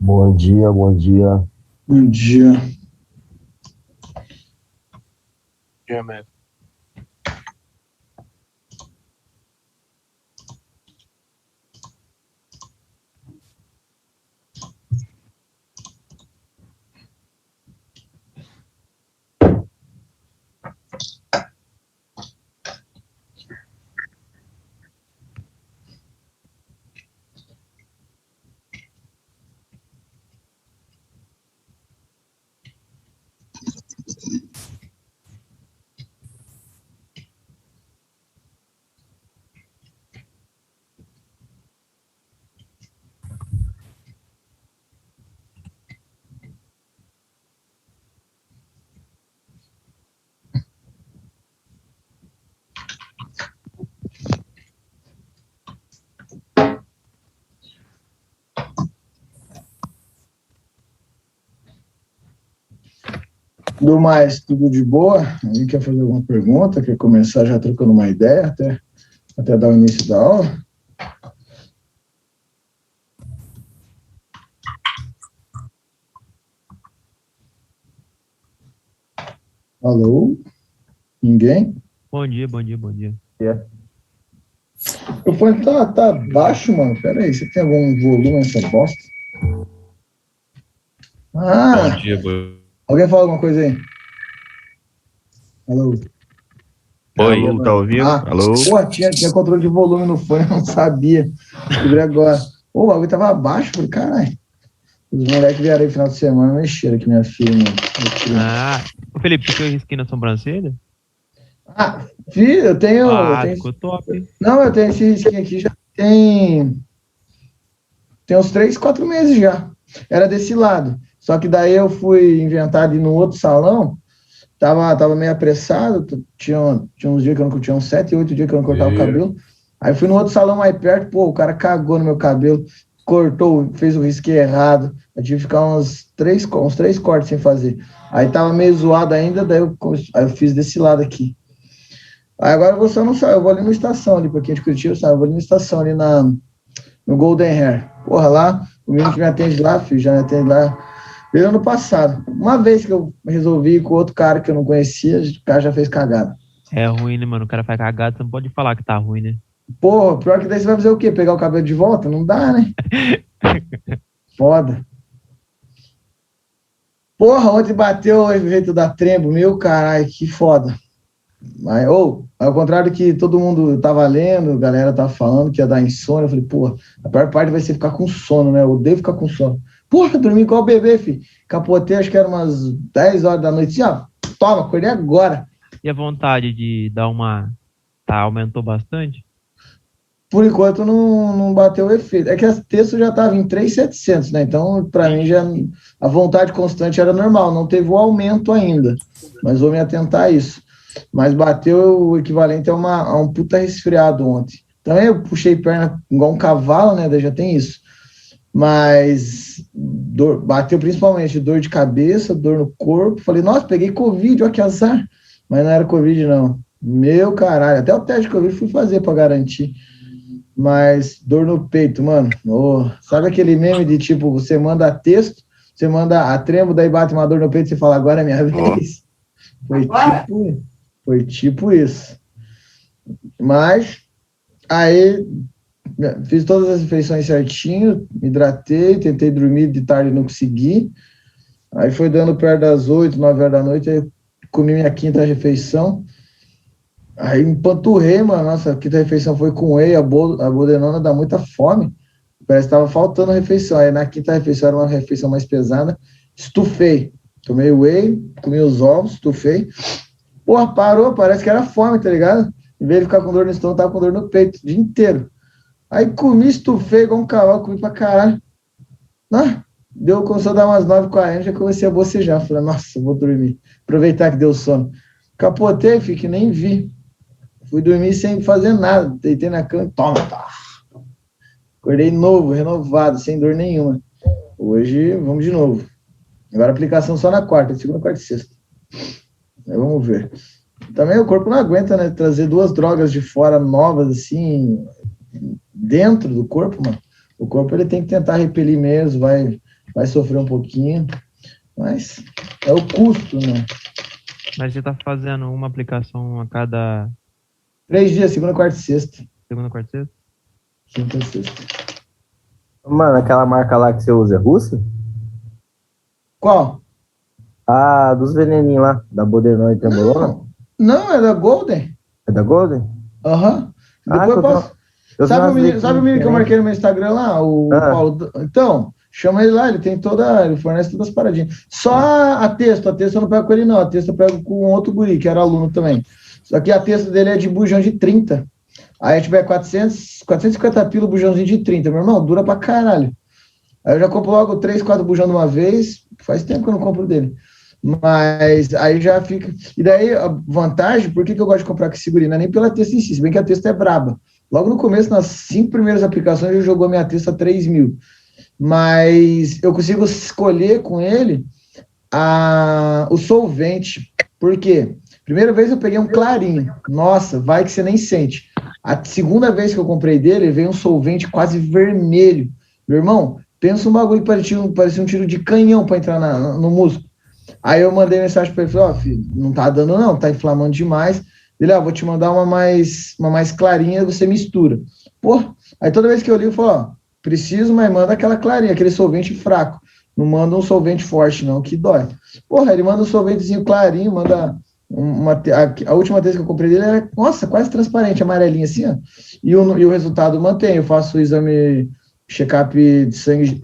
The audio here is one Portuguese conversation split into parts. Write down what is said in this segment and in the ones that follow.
Bom dia, bom dia. Bom dia. Yeah, man. Do mais, tudo de boa? Alguém quer fazer alguma pergunta? Quer começar já trocando uma ideia até dar o início da aula? Alô? Ninguém? Bom dia, bom dia, bom dia. O fone tá baixo, mano. Pera aí, você tem algum volume nessa bosta? Ah, Bom dia, boa. alguém fala alguma coisa aí? Alô? Oi. Alô, tá ouvindo? Alô? Pô, tinha controle de volume no fone, eu não sabia. Descobri agora. Pô, o bagulho tava baixo, falei, caralho. Os moleques vieram aí no final de semana, mexeram aqui, minha filha, mano. Ah, ô Felipe, tu fez risquinho na sobrancelha? Ah, filho, eu tenho. Ficou top. Não, eu tenho esse risquinho aqui já tem uns 3, 4 meses já. Era desse lado. Só que daí eu fui inventar de ir no outro salão, tava meio apressado, tinha uns dias que eu não tinha uns 7, 8 dias que eu não cortava o cabelo. Aí fui no outro salão mais perto, pô, o cara cagou no meu cabelo, cortou, fez o risco errado. Eu tive que ficar uns três cortes sem fazer. Aí tava meio zoado ainda, daí eu fiz desse lado aqui. Aí agora eu vou só não sair, eu vou ali na estação, ali pra quem de Curitiba, sabe? Eu vou ali na estação, ali no Golden Hair. Porra, lá, o menino que me atende lá, filho, já me atende lá. Desde ano passado. Uma vez que eu resolvi ir com outro cara que eu não conhecia, o cara já fez cagada. É ruim, né, mano? O cara faz cagada, você não pode falar que tá ruim, né? Porra, pior que daí você vai fazer o quê? Pegar o cabelo de volta? Não dá, né? Foda. Porra, ontem bateu o efeito da trembo, meu caralho, que foda. Mas, ao contrário do que todo mundo tava lendo, a galera tava falando que ia dar insônia, eu falei, porra, a pior parte vai ser ficar com sono, né? Eu odeio ficar com sono. Porra, dormi igual bebê, filho. Capotei, acho que era umas 10 horas da noite. Assim, ó, toma, acordei agora. E a vontade de dar uma... aumentou bastante? Por enquanto não bateu o efeito. É que a texto já estava em 3.700, né? Então, para mim, já a vontade constante era normal, não teve o aumento ainda. Mas vou me atentar a isso. Mas bateu o equivalente a um puta resfriado ontem. Também eu puxei perna igual um cavalo, né? Daí já tem isso. Mas bateu principalmente dor de cabeça, dor no corpo. Falei, nossa, peguei Covid, olha que azar. Mas não era Covid, não. Meu caralho, até o teste de Covid fui fazer para garantir. Mas dor no peito, mano. Oh, sabe aquele meme de tipo, você manda texto, você manda a trembo, daí bate uma dor no peito e você fala, agora é minha vez. Foi tipo isso. Mas aí fiz todas as refeições certinho, me hidratei, tentei dormir de tarde e não consegui. Aí foi dando perto das 8, 9 horas da noite, aí comi minha quinta refeição. Aí empanturrei, mano. Nossa, a quinta refeição foi com whey, a bodenona dá muita fome. Parece que tava faltando a refeição. Aí na quinta refeição era uma refeição mais pesada. Estufei. Tomei whey, comi os ovos, estufei. Porra, parou, parece que era fome, tá ligado? Em vez de ficar com dor no estômago, tava com dor no peito o dia inteiro. Aí comi, estufei igual um cavalo, comi pra caralho. Começou a dar umas 9h40, já comecei a bocejar. Falei, nossa, vou dormir. Aproveitar que deu sono. Capotei, filho, que nem vi. Fui dormir sem fazer nada. Deitei na cama e toma. Tá. Acordei novo, renovado, sem dor nenhuma. Hoje, vamos de novo. Agora aplicação só na quarta, segunda, quarta e sexta. Aí vamos ver. Também o corpo não aguenta, né? Trazer 2 drogas de fora novas, assim, dentro do corpo, mano. O corpo ele tem que tentar repelir mesmo, vai vai sofrer um pouquinho, mas é o custo, né? Mas você tá fazendo uma aplicação a cada 3 dias, segunda, quarta e sexta. segunda, quarta e sexta? Quinta e sexta. Mano, aquela marca lá que você usa é russa? Qual? Ah, dos veneninhos lá, da Bodenão e Trembolona? Não, é da Golden. É da Golden? Aham. Ah, Depois eu posso... Sabe o menino que eu marquei no meu Instagram lá? O Paulo? Então, chama ele lá, ele fornece todas as paradinhas. Só a texto eu não pego com ele não, a texto eu pego com outro guri, que era aluno também. Só que a texto dele é de bujão de 30. Aí a gente pega 450 pila o bujãozinho de 30. Meu irmão, dura pra caralho. Aí eu já compro logo 3, 4 bujão de uma vez. Faz tempo que eu não compro dele. Mas aí já fica... E daí a vantagem, por que eu gosto de comprar com esse guri? Não é nem pela texto em si, se bem que a texto é braba. Logo no começo, nas 5 primeiras aplicações, ele jogou minha texto a 3 mil. Mas eu consigo escolher com ele o solvente. Por quê? Primeira vez eu peguei um clarinho. Nossa, vai que você nem sente. A segunda vez que eu comprei dele, veio um solvente quase vermelho. Meu irmão, pensa um bagulho que parecia um tiro de canhão para entrar no músculo. Aí eu mandei mensagem para ele, falei, filho, não tá dando não, tá inflamando demais. Ele, vou te mandar uma mais clarinha, você mistura. Pô, aí toda vez que eu li, eu falo, preciso, mas manda aquela clarinha, aquele solvente fraco. Não manda um solvente forte não, que dói. Porra, ele manda um solventezinho clarinho, manda... a última vez que eu comprei dele era, nossa, quase transparente, amarelinho assim, ó. E o resultado mantém. Eu faço o exame check-up de sangue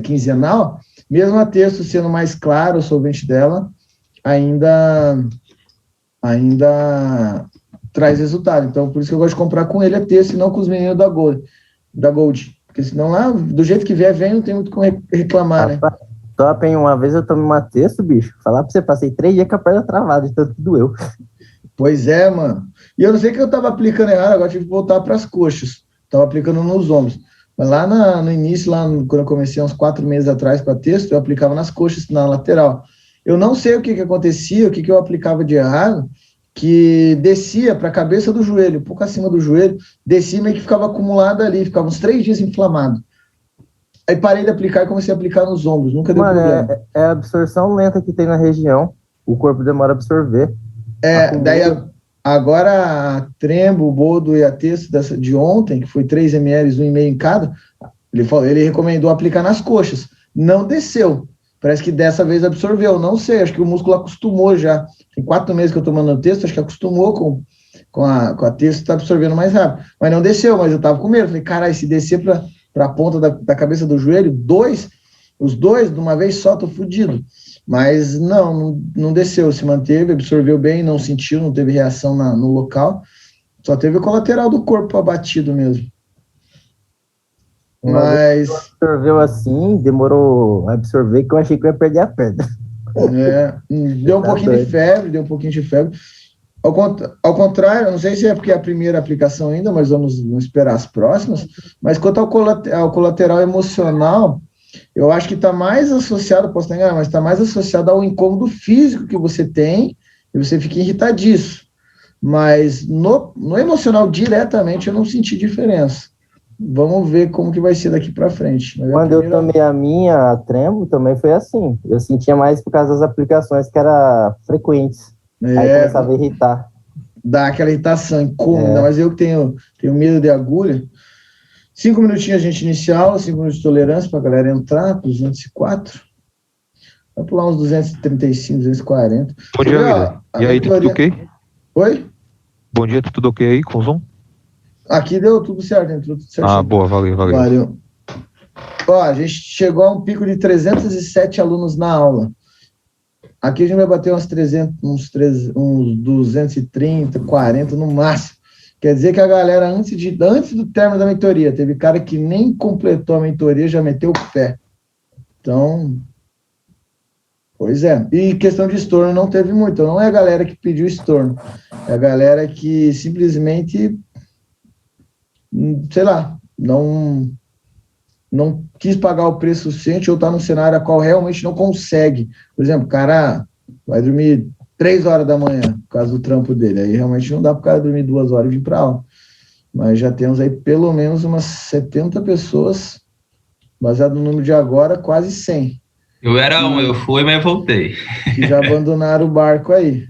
quinzenal, mesmo a texto sendo mais claro, o solvente dela ainda traz resultado. Então, por isso que eu gosto de comprar com ele a texto e não com os meninos da Gold. Porque senão lá, do jeito que vier, vem, não tem muito como reclamar, né? Top, hein? Uma vez eu tomei uma texto, bicho. Falar pra você, passei 3 dias com a perna travada, de tanto que doeu. Pois é, mano. E eu não sei que eu tava aplicando errado, agora tive que voltar pras coxas. Tava aplicando nos ombros. Mas lá no início, quando eu comecei, uns 4 meses atrás com a texto, eu aplicava nas coxas, na lateral. Eu não sei o que acontecia, o que eu aplicava de errado, que descia para a cabeça do joelho, um pouco acima do joelho, descia meio que ficava acumulado ali, ficava uns 3 dias inflamado. Aí parei de aplicar e comecei a aplicar nos ombros, nunca deu problema. É a absorção lenta que tem na região, o corpo demora a absorver. Daí agora a Trembo, o Bodo e a texto de ontem, que foi 3 ml, 1,5 em cada, ele recomendou aplicar nas coxas. Não desceu. Parece que dessa vez absorveu. Não sei, acho que o músculo acostumou já. Tem 4 meses que eu tô mandando texto, acho que acostumou com a texto, tá absorvendo mais rápido. Mas não desceu, mas eu tava com medo. Falei, caralho, se descer pra ponta da cabeça do joelho, os dois de uma vez só, tô fudido. Mas não desceu, se manteve, absorveu bem, não sentiu, não teve reação no local. Só teve o colateral do corpo abatido mesmo. Mas absorveu assim, demorou a absorver, que eu achei que eu ia perder a perna. Deu um pouquinho de febre. Ao contrário, eu não sei se é porque é a primeira aplicação ainda, mas vamos esperar as próximas. Mas quanto ao colateral emocional, eu acho que está mais associado, posso estar enganado, mas está mais associado ao incômodo físico que você tem e você fica irritadiço. Mas no emocional, diretamente, eu não senti diferença. Vamos ver como que vai ser daqui para frente. Quando eu tomei a Trembo, também foi assim. Eu sentia mais por causa das aplicações que eram frequentes. Aí começava a irritar. Dá aquela irritação, incômoda, mas eu que tenho medo de agulha. 5 minutinhos a gente inicial, 5 minutos de tolerância para a galera entrar, 204. Vai pular uns 235, 240. Bom dia, vida. E aí, tudo ok? Oi? Bom dia, tudo ok aí com o Zoom? Aqui deu tudo certo, entrou tudo certo. Boa, valeu. Ó, a gente chegou a um pico de 307 alunos na aula. Aqui a gente vai bater uns 230, 40 no máximo. Quer dizer que a galera, antes do término da mentoria, teve cara que nem completou a mentoria, já meteu o pé. Então, pois é. E questão de estorno não teve muito. Não é a galera que pediu estorno. É a galera que simplesmente, sei lá, não quis pagar o preço suficiente ou está num cenário a qual realmente não consegue. Por exemplo, o cara vai dormir 3 horas da manhã por causa do trampo dele. Aí realmente não dá para o cara dormir 2 horas e vir para aula. Mas já temos aí pelo menos umas 70 pessoas baseado no número de agora, quase 100. Eu era eu fui, mas voltei. Que já abandonaram o barco aí.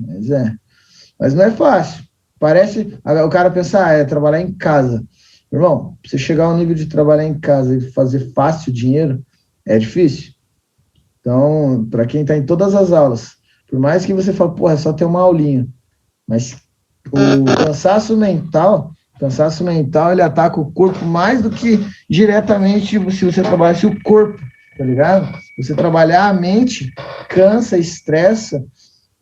Mas não é fácil. Parece, o cara pensa, é trabalhar em casa. Irmão, pra você chegar ao nível de trabalhar em casa e fazer fácil dinheiro, é difícil. Então, para quem está em todas as aulas, por mais que você fale, porra, é só ter uma aulinha, mas o cansaço mental, ele ataca o corpo mais do que diretamente se você trabalhasse o corpo, tá ligado? Você trabalhar a mente, cansa, estressa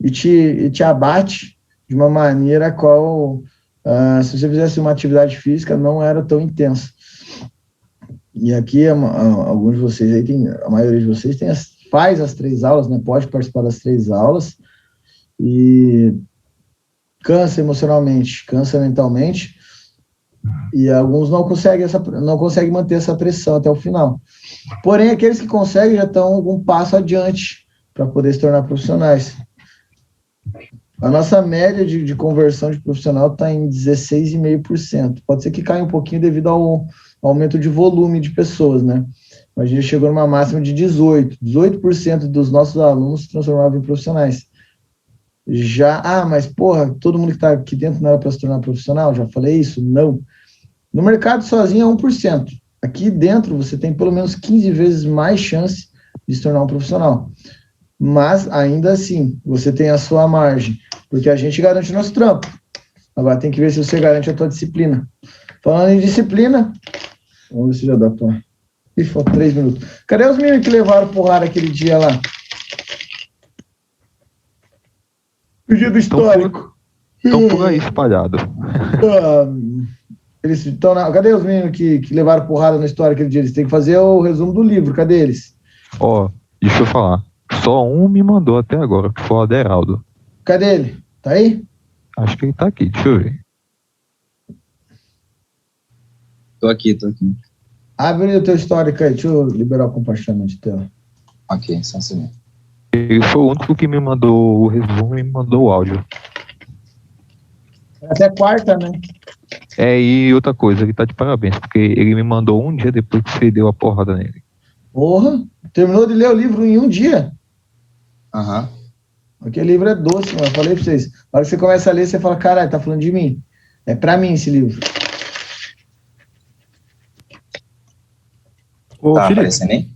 e te abate de uma maneira a qual, se você fizesse uma atividade física, não era tão intensa. E aqui, alguns de vocês aí, a maioria de vocês faz as 3 aulas, né? Pode participar das 3 aulas e cansa emocionalmente, cansa mentalmente, e alguns não conseguem manter essa pressão até o final. Porém, aqueles que conseguem já estão um passo adiante para poder se tornar profissionais. A nossa média de conversão de profissional está em 16,5%. Pode ser que caia um pouquinho devido ao aumento de volume de pessoas, né? Mas a gente chegou numa máxima de 18% dos nossos alunos se transformavam em profissionais. Mas porra, todo mundo que está aqui dentro não era para se tornar profissional? Já falei isso? Não. No mercado sozinho é 1%. Aqui dentro você tem pelo menos 15 vezes mais chance de se tornar um profissional. Mas ainda assim, você tem a sua margem, porque a gente garante o nosso trampo. Agora tem que ver se você garante a tua disciplina. Falando em disciplina, vamos ver se já dá para... Ih, faltam 3 minutos. Cadê os meninos que levaram porrada aquele dia lá? O dia do histórico. Estão por aí espalhados. Eles estão Cadê os meninos que levaram porrada na história aquele dia? Eles têm que fazer o resumo do livro. Cadê eles? Deixa eu falar. Só um me mandou até agora, que foi o Aderaldo. Cadê ele? Tá aí? Acho que ele tá aqui, deixa eu ver. Tô aqui. Abre o teu histórico aí, deixa eu liberar o compartilhamento de tela. Ok, só um segundo. Ele foi o único que me mandou o resumo e me mandou o áudio. Até quarta, né? E outra coisa, ele tá de parabéns, porque ele me mandou um dia depois que você deu a porrada nele. Porra, terminou de ler o livro em um dia? Aham. Aquele livro é doce, mano. Eu falei pra vocês. Na hora que você começa a ler, você fala, caralho, tá falando de mim. É pra mim esse livro. Tá aparecendo aí?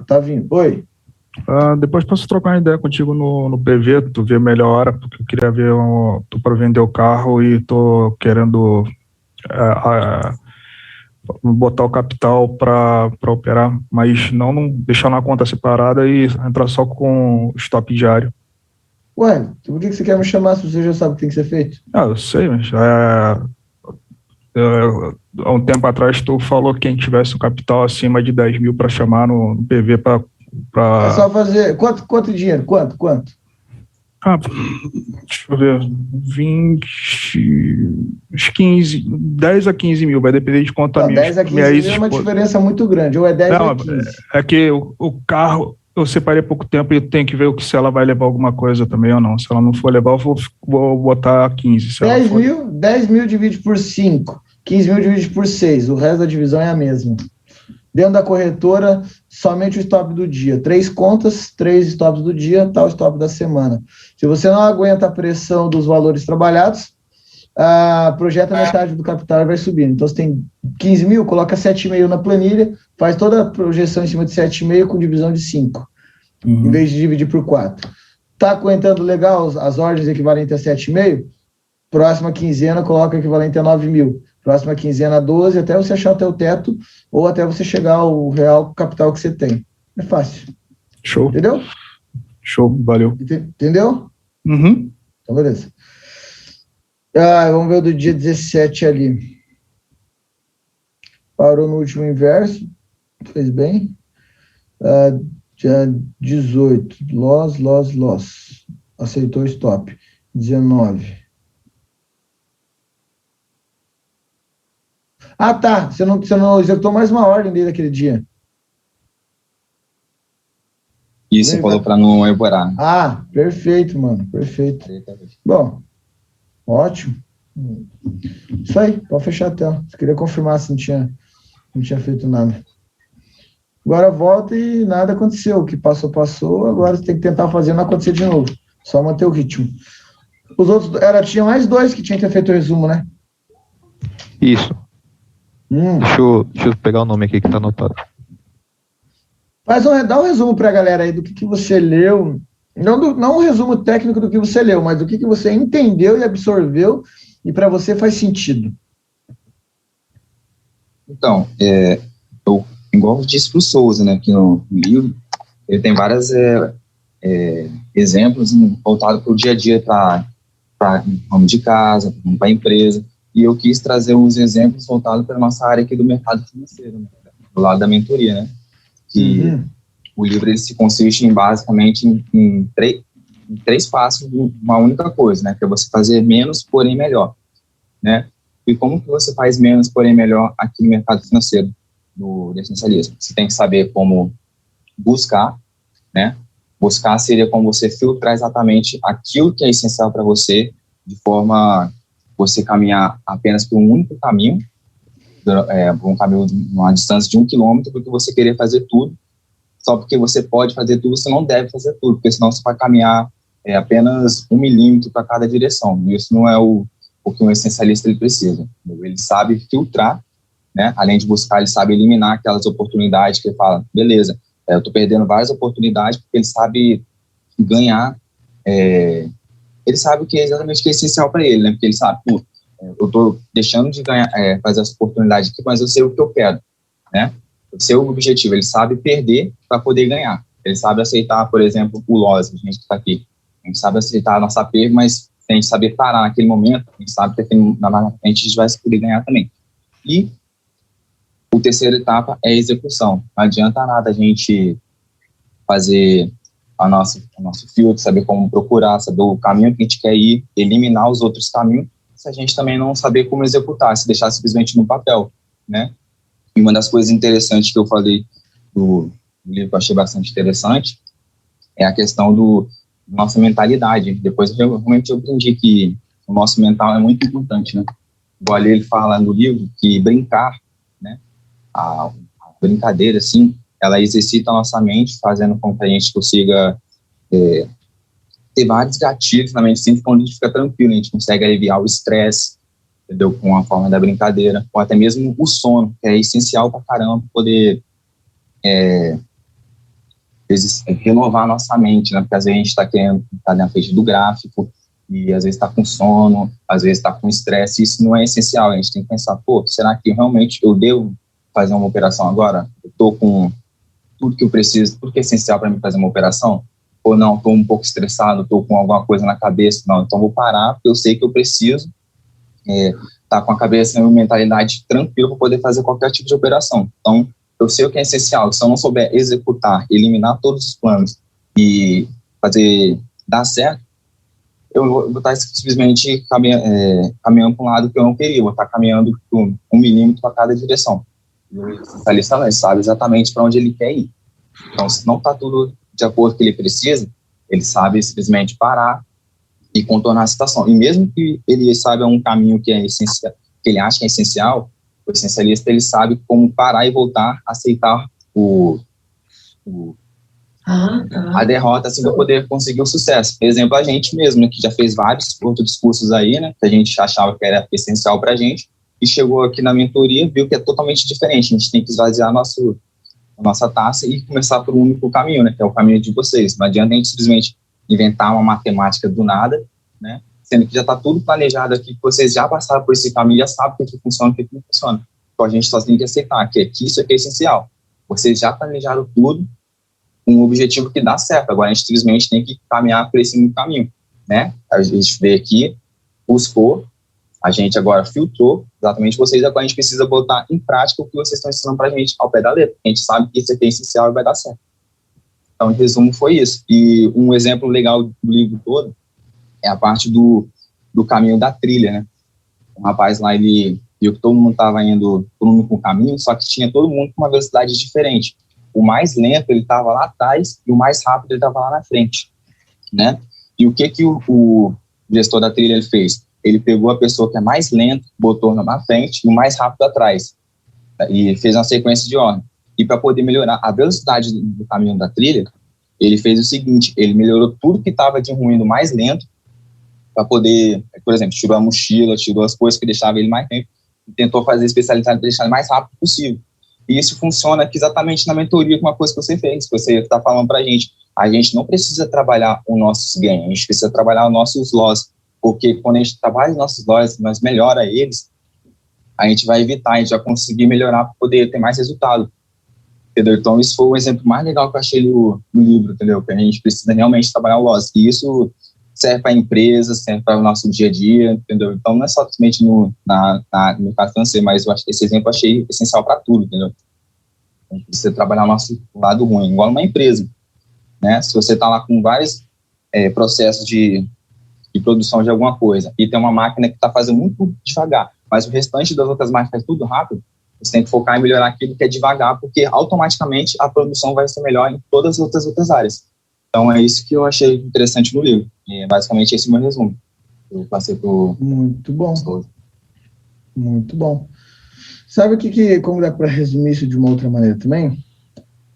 Tá vindo. Oi. Depois posso trocar uma ideia contigo no PV, tu vê melhor hora, porque eu queria ver, tô para vender o carro e tô querendo botar o capital para operar, mas não deixar na conta separada e entrar só com stop diário. Ué, por que você quer me chamar se você já sabe o que tem que ser feito? Eu sei, mas há um tempo atrás tu falou que quem tivesse o capital acima de 10 mil para chamar no PV para... É só fazer... Quanto dinheiro? Quanto? Deixa eu ver, 10 a 15 mil, vai depender de quanto a minha... 10 a 15 mil é uma diferença muito grande, ou é 10 ou é 15? É que o carro, eu separei há pouco tempo e tenho que ver se ela vai levar alguma coisa também ou não. Se ela não for levar, eu vou botar 15. 10 mil divide por 5, 15 mil divide por 6, o resto da divisão é a mesma. Dentro da corretora, somente o stop do dia. 3 contas, 3 stops do dia, tal stop da semana. Se você não aguenta a pressão dos valores trabalhados, projeta metade do capital e vai subindo. Então, você tem 15 mil, coloca 7,5 na planilha, faz toda a projeção em cima de 7,5 com divisão de 5, em vez de dividir por 4. Está aguentando legal as ordens equivalentes a 7,5? Próxima quinzena, coloca equivalente a 9 mil. Próxima quinzena, 12, até você achar o teu teto, ou até você chegar ao real capital que você tem. É fácil. Show. Entendeu? Show, valeu. Entendeu? Uhum. Então, beleza. Vamos ver o do dia 17 ali. Parou no último inverso, fez bem. Dia 18, loss. Aceitou o stop. 19. Tá. Você não executou mais uma ordem dele aquele dia. Isso, falou para não elaborar. Perfeito, mano. Perfeito. Bom, ótimo. Isso aí, pode fechar a tela. Eu queria confirmar se não tinha feito nada. agora volta e nada aconteceu. O que passou, passou, agora você tem que tentar fazer não acontecer de novo. Só manter o ritmo. Os outros, tinha mais 2 que tinha que ter feito o resumo, né? Isso. Deixa eu pegar o nome aqui que tá anotado. Dá um resumo pra galera aí do que você leu. Não um resumo técnico do que você leu, mas do que você entendeu e absorveu e para você faz sentido. Então, igual eu disse para o Souza, né, aqui no livro, ele tem vários exemplos voltados para o dia a dia, para ramo de casa, para a empresa, e eu quis trazer uns exemplos voltados para a nossa área aqui do mercado financeiro, né, do lado da mentoria, né, que o livro ele se consiste basicamente em 3 passos de uma única coisa, né, que é você fazer menos, porém melhor, né. E como que você faz menos, porém melhor aqui no mercado financeiro do essencialismo? Você tem que saber como buscar, né? Buscar seria como você filtrar exatamente aquilo que é essencial para você, de forma você caminhar apenas por um único caminho, por um caminho de uma distância de 1 quilômetro, porque você querer fazer tudo. Só porque você pode fazer tudo, você não deve fazer tudo, porque senão você vai caminhar apenas 1 milímetro para cada direção. E isso não é o que um essencialista ele precisa. Ele sabe filtrar, né? Além de buscar, ele sabe eliminar aquelas oportunidades que ele fala, beleza, eu estou perdendo várias oportunidades, porque ele sabe ganhar, ele sabe o que é exatamente que é essencial para ele, né? Porque ele sabe, eu estou deixando de ganhar, fazer essa oportunidade aqui, mas eu sei o que eu quero, né? O seu objetivo, ele sabe perder para poder ganhar. Ele sabe aceitar, por exemplo, o loss, a gente está aqui. A gente sabe aceitar a nossa perda, mas a gente saber parar naquele momento, a gente sabe que na frente a gente vai poder ganhar também. E a terceira etapa é a execução. Não adianta nada a gente fazer o nosso filtro, saber como procurar, saber o caminho que a gente quer ir, eliminar os outros caminhos, se a gente também não saber como executar, se deixar simplesmente no papel, né? E uma das coisas interessantes que eu falei do livro que eu achei bastante interessante é a questão nossa mentalidade. Depois eu realmente aprendi que o nosso mental é muito importante, né? Igual ele fala no livro que brincar, né? A brincadeira, assim, ela exercita a nossa mente, fazendo com que a gente consiga ter vários gatilhos na mente, sempre quando a gente fica tranquilo, a gente consegue aliviar o estresse, entendeu? Com a forma da brincadeira, ou até mesmo o sono, que é essencial pra caramba para poder renovar a nossa mente, né? Porque às vezes a gente está querendo estar na frente do gráfico e às vezes está com sono, às vezes está com estresse, isso não é essencial. A gente tem que pensar, será que realmente eu devo fazer uma operação agora? Eu estou com tudo que eu preciso, tudo que é essencial para mim fazer uma operação? Ou não, estou um pouco estressado, estou com alguma coisa na cabeça? Não, então vou parar, porque eu sei que eu preciso estar com a cabeça e a mentalidade tranquila para poder fazer qualquer tipo de operação. Então, eu sei o que é essencial. Se eu não souber executar, eliminar todos os planos e fazer dar certo, eu vou estar simplesmente caminhando para um lado que eu não queria. Eu vou estar caminhando por 1 milímetro para cada direção. E o especialista sabe exatamente para onde ele quer ir. Então, se não está tudo de acordo com o que ele precisa, ele sabe simplesmente parar e contornar a situação. E mesmo que ele saiba um caminho que é essencial, que ele acha que é essencial, o essencialista, ele sabe como parar e voltar a aceitar a derrota, assim, para poder conseguir o sucesso. Por exemplo, a gente mesmo, né, que já fez vários outros discursos aí, né, que a gente achava que era essencial para a gente, e chegou aqui na mentoria, viu que é totalmente diferente. A gente tem que esvaziar a nossa taça e começar por um único caminho, né, que é o caminho de vocês. Não adianta a gente simplesmente inventar uma matemática do nada, né, sendo que já está tudo planejado aqui, que vocês já passaram por esse caminho, já sabem o que funciona e o que não funciona. Então a gente só tem que aceitar que isso aqui é essencial. Vocês já planejaram tudo com um objetivo que dá certo. Agora a gente simplesmente tem que caminhar por esse caminho, né? A gente veio aqui, buscou, a gente agora filtrou exatamente vocês, agora a gente precisa botar em prática o que vocês estão ensinando para a gente ao pé da letra. A gente sabe que isso aqui é essencial e vai dar certo. Então, em resumo, foi isso. E um exemplo legal do livro todo é a parte do caminho da trilha, né? O rapaz lá, ele viu que todo mundo estava indo todo mundo com o caminho, só que tinha todo mundo com uma velocidade diferente. O mais lento, ele estava lá atrás, e o mais rápido, ele estava lá na frente, né? E o que o gestor da trilha ele fez? Ele pegou a pessoa que é mais lenta, botou na frente, e o mais rápido atrás, e fez uma sequência de ordem. E para poder melhorar a velocidade do caminho da trilha, ele fez o seguinte, ele melhorou tudo que estava de ruim do mais lento, para poder, por exemplo, tirou a mochila, tirou as coisas que deixavam ele mais tempo, e tentou fazer especialidade para deixar ele mais rápido possível. E isso funciona aqui exatamente na mentoria com uma coisa que você fez, que você está falando para a gente não precisa trabalhar os nossos ganhos, a gente precisa trabalhar os nossos loss, porque quando a gente trabalha os nossos loss, mas melhora eles, a gente vai evitar, a gente vai conseguir melhorar para poder ter mais resultado. Entendeu? Então, isso foi o exemplo mais legal que eu achei no livro, entendeu? Que a gente precisa realmente trabalhar o loss. E isso serve para a empresa, serve para o nosso dia a dia, entendeu? Então, não é só somente no mercado financeiro, mas esse exemplo eu achei essencial para tudo, entendeu? A gente precisa trabalhar o nosso lado ruim, igual numa empresa, né? Se você está lá com vários processos de produção de alguma coisa e tem uma máquina que está fazendo muito devagar, mas o restante das outras máquinas faz tudo rápido, você tem que focar em melhorar aquilo que é devagar, porque automaticamente a produção vai ser melhor em todas as outras áreas. Então é isso que eu achei interessante no livro. E é basicamente esse o meu resumo. Eu passei por... Muito bom. Muito bom. Sabe como dá para resumir isso de uma outra maneira também?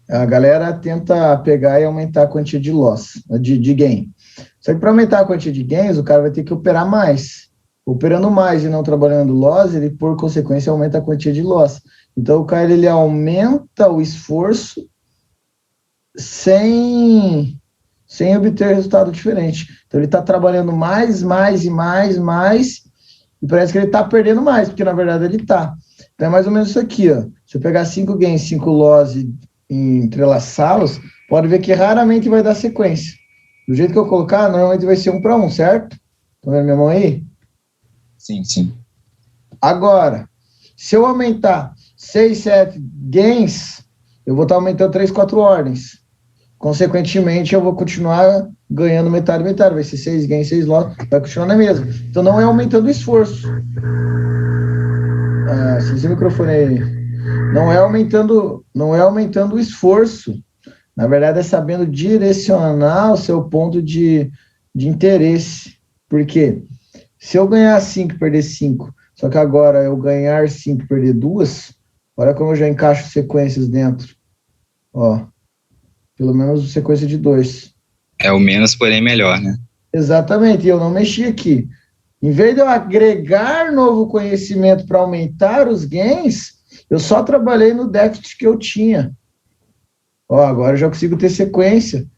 A galera tenta pegar e aumentar a quantia de loss, de gain. Só que para aumentar a quantia de gains, o cara vai ter que operar mais. Operando mais e não trabalhando loss, ele, por consequência, aumenta a quantia de loss. Então, o cara, ele aumenta o esforço sem obter resultado diferente. Então, ele está trabalhando mais, e parece que ele está perdendo mais, porque, na verdade, ele está. Então, é mais ou menos isso aqui, ó. Se eu pegar 5 gains, 5 loss e entrelaçá-los, pode ver que raramente vai dar sequência. Do jeito que eu colocar, normalmente vai ser 1 para 1, certo? Estão vendo minha mão aí? Sim, sim. Agora, se eu aumentar 6, 7 gains, eu vou estar aumentando 3, 4 ordens. Consequentemente, eu vou continuar ganhando metade. Vai ser 6 gains, 6 loss, vai continuar na mesma. Então, não é aumentando o esforço. Esse microfone aí. Não é aumentando o esforço. Na verdade, é sabendo direcionar o seu ponto de interesse. Por quê? Se eu ganhar 5 e perder 5, só que agora eu ganhar 5 e perder 2, olha como eu já encaixo sequências dentro. Ó, pelo menos sequência de 2. É o menos, porém melhor, né? Exatamente, e eu não mexi aqui. Em vez de eu agregar novo conhecimento para aumentar os gains, eu só trabalhei no déficit que eu tinha. Ó, agora eu já consigo ter sequência.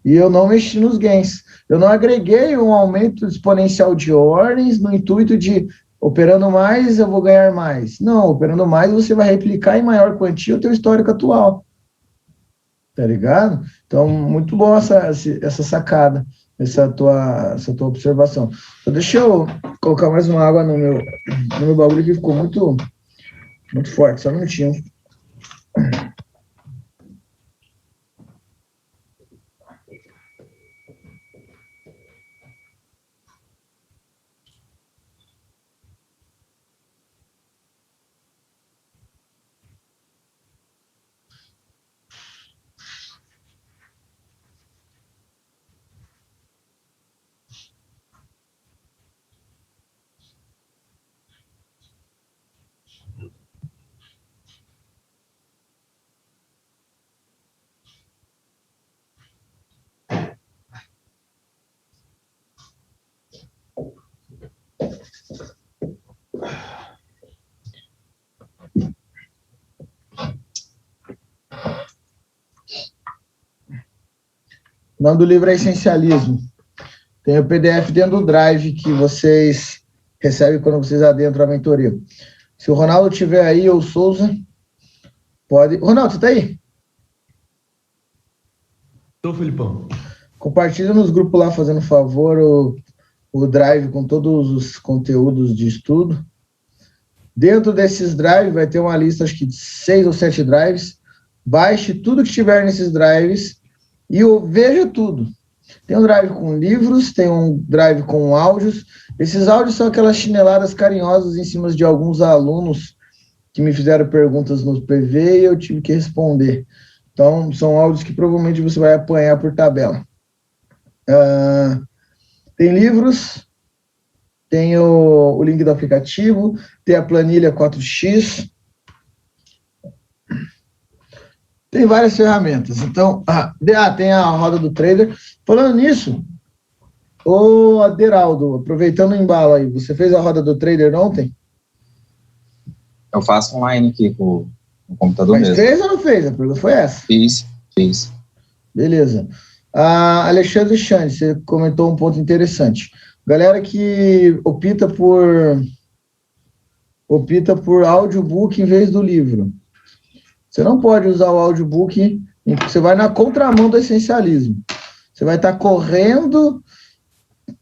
E eu não mexi nos gains. Eu não agreguei um aumento exponencial de ordens no intuito de, operando mais, eu vou ganhar mais. Não, operando mais, você vai replicar em maior quantia o teu histórico atual. Tá ligado? Então, muito bom essa sacada, essa tua observação. Então, deixa eu colocar mais uma água no meu bagulho que ficou muito, muito forte. Só um minutinho. O nome do livro é Essencialismo. Tem o PDF dentro do Drive que vocês recebem quando vocês adentram a mentoria. Se o Ronaldo estiver aí, ou o Souza, pode... Ronaldo, você está aí? Estou, Felipão. Compartilha nos grupos lá, fazendo favor, o Drive com todos os conteúdos de estudo. Dentro desses drives vai ter uma lista, acho que de 6 ou 7 drives. Baixe tudo que tiver nesses drives e veja tudo. Tem um drive com livros, tem um drive com áudios. Esses áudios são aquelas chineladas carinhosas em cima de alguns alunos que me fizeram perguntas no PV e eu tive que responder. Então, são áudios que provavelmente você vai apanhar por tabela. Tem livros, tem o link do aplicativo, tem a planilha 4x. Tem várias ferramentas. Então, tem a roda do trader. Falando nisso, ô Aderaldo, aproveitando o embalo aí, você fez a roda do trader ontem? Eu faço online aqui com o computador Mas mesmo. fez ou não fez? A pergunta foi essa. Fiz. Beleza. Alexandre Chande, você comentou um ponto interessante. Galera que opta por audiobook em vez do livro. Você não pode usar o audiobook, você vai na contramão do essencialismo. Você vai estar correndo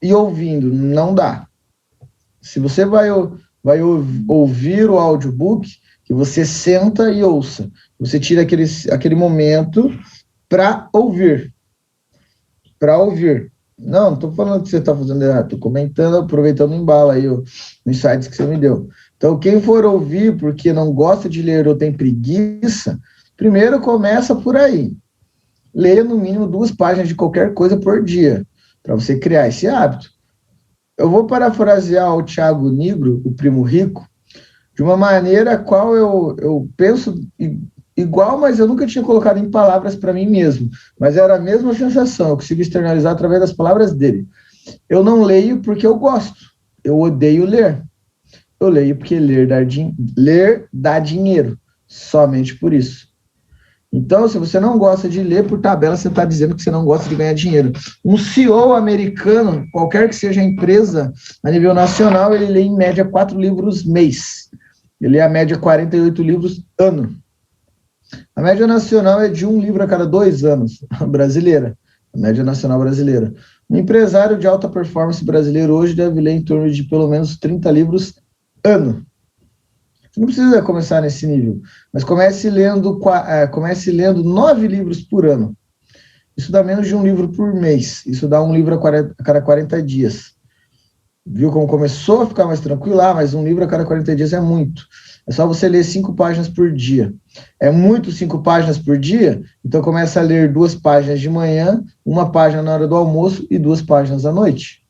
e ouvindo, não dá. Se você vai ouvir o audiobook, que você senta e ouça. Você tira aquele momento para ouvir. Não estou falando que você está fazendo errado, estou comentando, aproveitando o embalo aí, os insights que você me deu. Então, quem for ouvir porque não gosta de ler ou tem preguiça, primeiro começa por aí. Leia no mínimo 2 páginas de qualquer coisa por dia, para você criar esse hábito. Eu vou parafrasear o Thiago Nigro, o primo rico, de uma maneira a qual eu penso igual, mas eu nunca tinha colocado em palavras para mim mesmo. Mas era a mesma sensação, eu consigo externalizar através das palavras dele. Eu não leio porque eu gosto, eu odeio ler. Eu leio porque ler dá dinheiro, somente por isso. Então, se você não gosta de ler, por tabela, você está dizendo que você não gosta de ganhar dinheiro. Um CEO americano, qualquer que seja a empresa a nível nacional, ele lê em média 4 livros mês. Ele lê a média 48 livros ano. A média nacional é de 1 livro a cada 2 anos, brasileira. A média nacional brasileira. Um empresário de alta performance brasileiro hoje deve ler em torno de pelo menos 30 livros ano. Você não precisa começar nesse nível, mas comece lendo 9 livros por ano. Isso dá menos de 1 livro por mês. Isso dá 1 livro a cada 40 dias. Viu como começou a ficar mais tranquilo? Mas 1 livro a cada 40 dias é muito. É só você ler 5 páginas por dia. É muito 5 páginas por dia? Então começa a ler 2 páginas de manhã, 1 página na hora do almoço e 2 páginas à noite.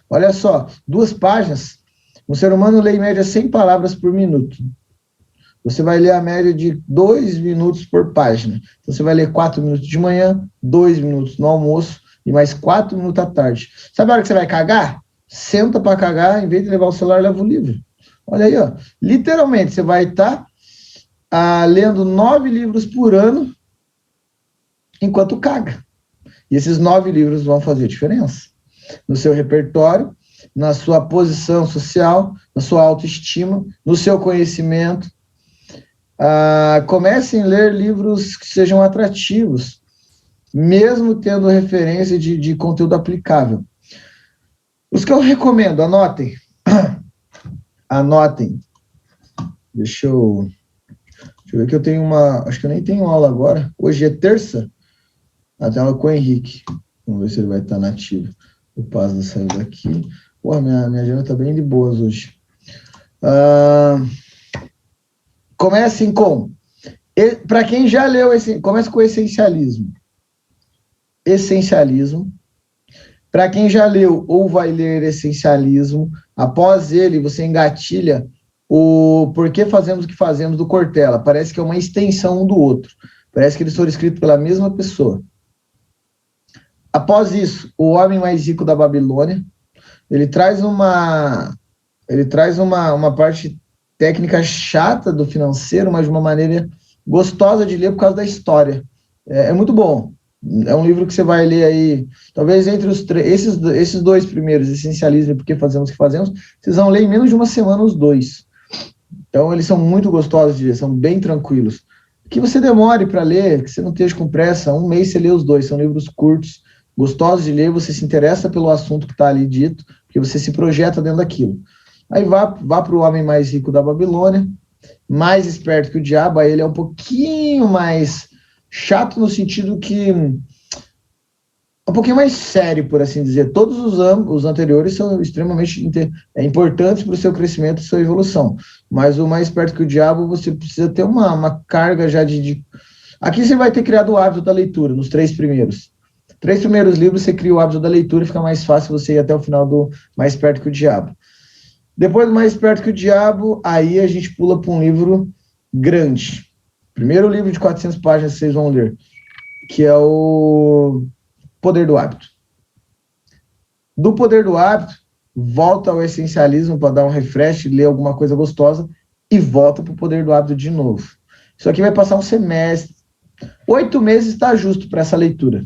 Olha só, 2 páginas, um ser humano lê em média 100 palavras por minuto. Você vai ler a média de 2 minutos por página. Então você vai ler 4 minutos de manhã, 2 minutos no almoço e mais 4 minutos à tarde. Sabe a hora que você vai cagar? Senta para cagar, em vez de levar o celular, leva o livro. Olha aí, ó. Literalmente, você vai estar lendo 9 livros por ano enquanto caga. E esses 9 livros vão fazer diferença no seu repertório, na sua posição social, na sua autoestima, no seu conhecimento. Comecem a ler livros que sejam atrativos, mesmo tendo referência de conteúdo aplicável. Os que eu recomendo, anotem. Anotem. Deixa eu ver que eu tenho acho que eu nem tenho aula agora. Hoje é terça. Até aula com o Henrique. Vamos ver se ele vai estar nativo. O Pazda saiu daqui. Porra, minha agenda tá bem de boas hoje. Comecem com... Para quem já leu, comece com essencialismo. Essencialismo. Para quem já leu ou vai ler essencialismo, após ele você engatilha o Porquê Fazemos o que Fazemos do Cortella. Parece que é uma extensão um do outro. Parece que eles foram escritos pela mesma pessoa. Após isso, O Homem Mais Rico da Babilônia. Ele traz uma parte técnica chata do financeiro, mas de uma maneira gostosa de ler por causa da história. É muito bom. É um livro que você vai ler aí, talvez entre esses 2 primeiros, Essencialismo e Por que Fazemos o que Fazemos, vocês vão ler em menos de 1 semana os 2. Então, eles são muito gostosos de ler, são bem tranquilos. Que você demore para ler, que você não esteja com pressa, 1 mês você lê os 2, são livros curtos, gostosos de ler, você se interessa pelo assunto que está ali dito, porque você se projeta dentro daquilo. Aí vá para O Homem Mais Rico da Babilônia, Mais Esperto que o Diabo, aí ele é um pouquinho mais chato no sentido que um pouquinho mais sério, por assim dizer. Todos os anteriores são extremamente importantes para o seu crescimento e sua evolução, mas o Mais Esperto que o Diabo, você precisa ter uma carga já de... Aqui você vai ter criado o hábito da leitura, nos 3 primeiros. 3 primeiros livros você cria o hábito da leitura e fica mais fácil você ir até o final do Mais Esperto que o Diabo. Depois do Mais Esperto que o Diabo, aí a gente pula para um livro grande. Primeiro livro de 400 páginas que vocês vão ler, que é o Poder do Hábito. Do Poder do Hábito, volta ao essencialismo para dar um refresh, ler alguma coisa gostosa e volta para o Poder do Hábito de novo. Isso aqui vai passar um semestre. 8 meses está justo para essa leitura.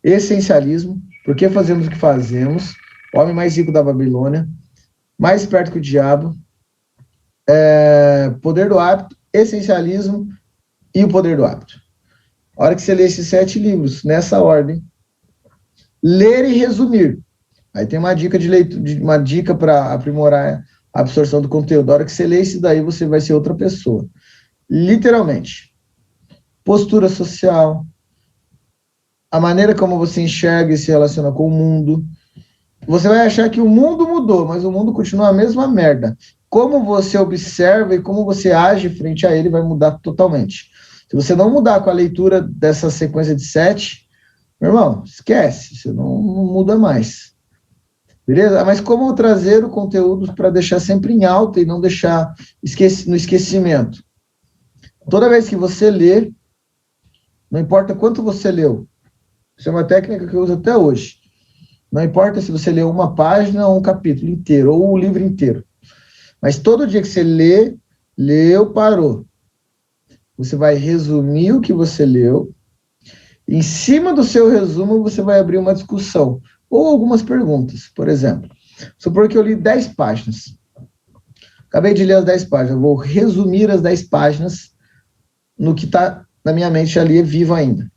Essencialismo, Por que fazemos o que fazemos, O Homem Mais Rico da Babilônia, Mais Esperto que o Diabo, Poder do Hábito, Essencialismo e o Poder do Hábito. A hora que você lê esses 7 livros, nessa ordem, ler e resumir. Aí tem uma dica de leitura, uma dica para aprimorar a absorção do conteúdo. A hora que você lê isso daí, você vai ser outra pessoa. Literalmente. Postura social, a maneira como você enxerga e se relaciona com o mundo. Você vai achar que o mundo mudou, mas o mundo continua a mesma merda. Como você observa e como você age frente a ele vai mudar totalmente. Se você não mudar com a leitura dessa sequência de 7, meu irmão, esquece, você não muda mais. Beleza? Mas como trazer o conteúdo para deixar sempre em alta e não deixar no esquecimento? Toda vez que você lê, não importa quanto você leu, isso é uma técnica que eu uso até hoje. Não importa se você leu uma página ou um capítulo inteiro, ou o livro inteiro. Mas todo dia que você leu, parou. Você vai resumir o que você leu. Em cima do seu resumo, você vai abrir uma discussão. Ou algumas perguntas. Por exemplo, supor que eu li 10 páginas. Acabei de ler as 10 páginas. Eu vou resumir as 10 páginas no que está na minha mente ali vivo ainda.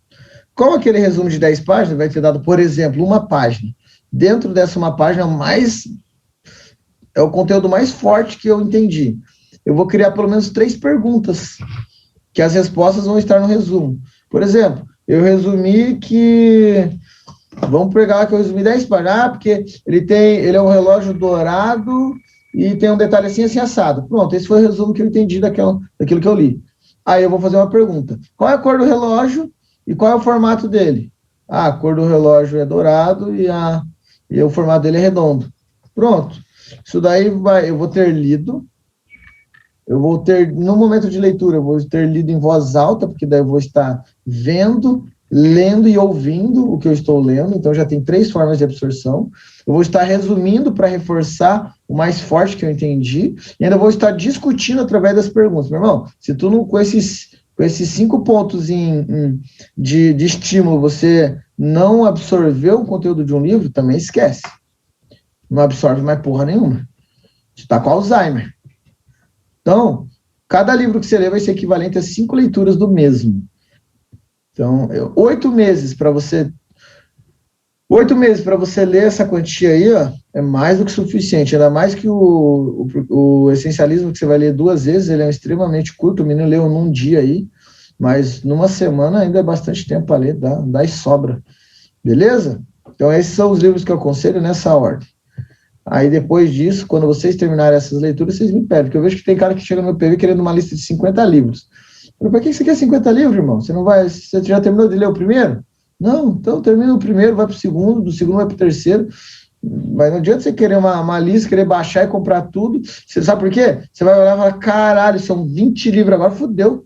Como aquele resumo de 10 páginas vai ter dado, por exemplo, uma página. Dentro dessa uma página, é o conteúdo mais forte que eu entendi. Eu vou criar pelo menos 3 perguntas, que as respostas vão estar no resumo. Por exemplo, eu resumi que... Vamos pegar que eu resumi 10 páginas. Porque ele é um relógio dourado e tem um detalhe assim assado. Pronto, esse foi o resumo que eu entendi daquilo que eu li. Aí eu vou fazer uma pergunta. Qual é a cor do relógio e qual é o formato dele? A cor do relógio é dourado e o formato dele é redondo. Pronto. Isso daí eu vou ter lido. No momento de leitura, eu vou ter lido em voz alta, porque daí eu vou estar vendo, lendo e ouvindo o que eu estou lendo. Então já tem 3 formas de absorção. Eu vou estar resumindo para reforçar o mais forte que eu entendi. E ainda vou estar discutindo através das perguntas. Meu irmão, se tu não, com esses 5 pontos de estímulo, você não absorveu o conteúdo de um livro, também esquece. Não absorve mais porra nenhuma. Você está com Alzheimer. Então, cada livro que você lê vai ser equivalente a 5 leituras do mesmo. Então, 8 meses para você... 8 meses para você ler essa quantia aí, ó, é mais do que suficiente. Ainda mais que o essencialismo que você vai ler 2 vezes, ele é extremamente curto. O menino leu num dia aí, mas numa semana ainda é bastante tempo para ler, dá e sobra. Beleza? Então, esses são os livros que eu aconselho nessa ordem. Aí, depois disso, quando vocês terminarem essas leituras, vocês me pedem, porque eu vejo que tem cara que chega no meu PV querendo uma lista de 50 livros. Para que você quer 50 livros, irmão? Você já terminou de ler o primeiro? Não, então termina o primeiro, vai para o segundo, do segundo vai para o terceiro. Mas não adianta você querer uma lista, querer baixar e comprar tudo. Você sabe por quê? Você vai olhar e falar, caralho, são 20 livros agora, fodeu.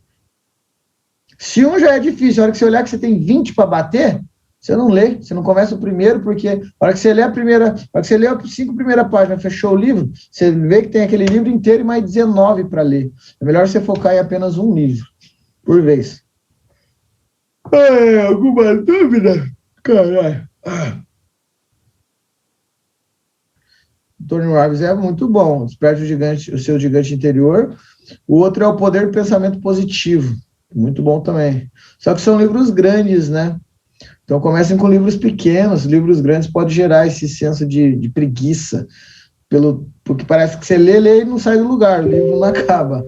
Se um já é difícil, a hora que você olhar que você tem 20 para bater, você não lê, você não começa o primeiro, porque a hora que você lê a hora que você lê as 5 primeiras páginas, fechou o livro, você vê que tem aquele livro inteiro e mais 19 para ler. É melhor você focar em apenas um livro por vez. Alguma dúvida? Caralho. Tony Robbins é muito bom. Desperte o seu gigante interior. O outro é o poder do pensamento positivo. Muito bom também. Só que são livros grandes, né? Então comecem com livros pequenos. Livros grandes podem gerar esse senso de preguiça. Porque parece que você lê e não sai do lugar. O livro não acaba.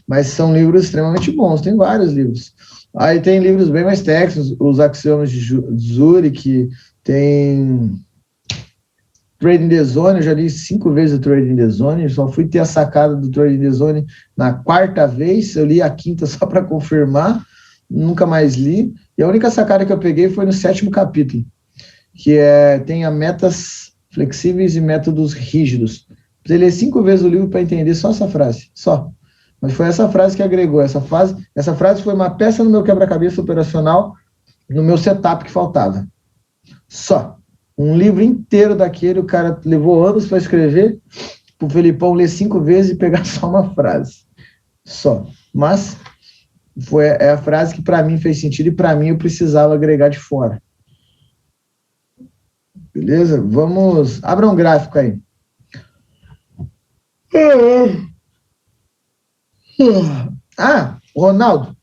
Mas são livros extremamente bons. Tem vários livros. Aí tem livros bem mais técnicos, os Axiomas de Zurich, tem Trading the Zone, eu já li 5 vezes o Trading the Zone, só fui ter a sacada do Trading the Zone na 4ª vez, eu li a 5ª só para confirmar, nunca mais li, e a única sacada que eu peguei foi no 7º capítulo, que tem metas flexíveis e métodos rígidos. Você lê 5 vezes o livro para entender só essa frase, só. Mas foi essa frase que agregou. Essa frase foi uma peça no meu quebra-cabeça operacional, no meu setup que faltava. Só. Um livro inteiro daquele, o cara levou anos para escrever, pro Felipão ler 5 vezes e pegar só uma frase. Só. Mas é a frase que para mim fez sentido e para mim eu precisava agregar de fora. Beleza? Vamos... Abra um gráfico aí. Ronaldo,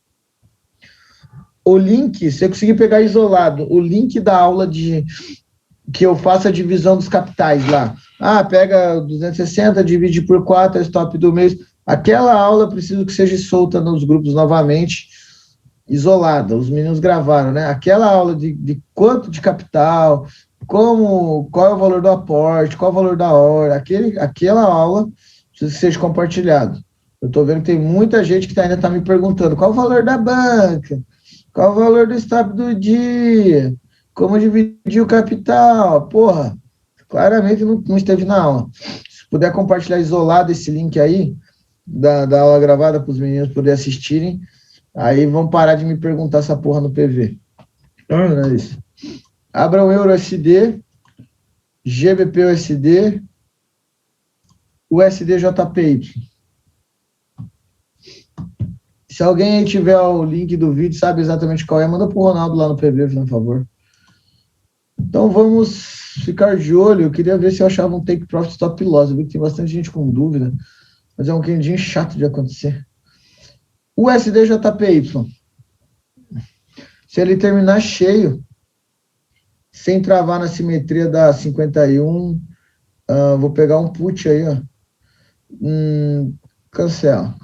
o link, se você conseguir pegar isolado, o link da aula que eu faço a divisão dos capitais lá. Pega 260, divide por 4, é o stop do mês. Aquela aula preciso que seja solta nos grupos novamente, isolada. Os meninos gravaram, né? Aquela aula de quanto de capital, qual é o valor do aporte, qual é o valor da hora, aquela aula precisa que seja compartilhado. Eu estou vendo que tem muita gente que ainda está me perguntando qual o valor da banca, qual o valor do stop do dia, como dividir o capital. Porra, claramente não esteve na aula. Se puder compartilhar isolado esse link aí, da aula gravada para os meninos poderem assistirem, aí vão parar de me perguntar essa porra no PV. Não é isso. Abra o EURUSD, GBP-USD, USD-JPY. Se alguém aí tiver o link do vídeo, sabe exatamente qual é, manda pro Ronaldo lá no PV, por favor. Então vamos ficar de olho. Eu queria ver se eu achava um take profit stop loss. Eu vi que tem bastante gente com dúvida, mas é um quindinho chato de acontecer. USD-JPY. Se ele terminar cheio, sem travar na simetria da 51, vou pegar um put aí, ó. Cancela.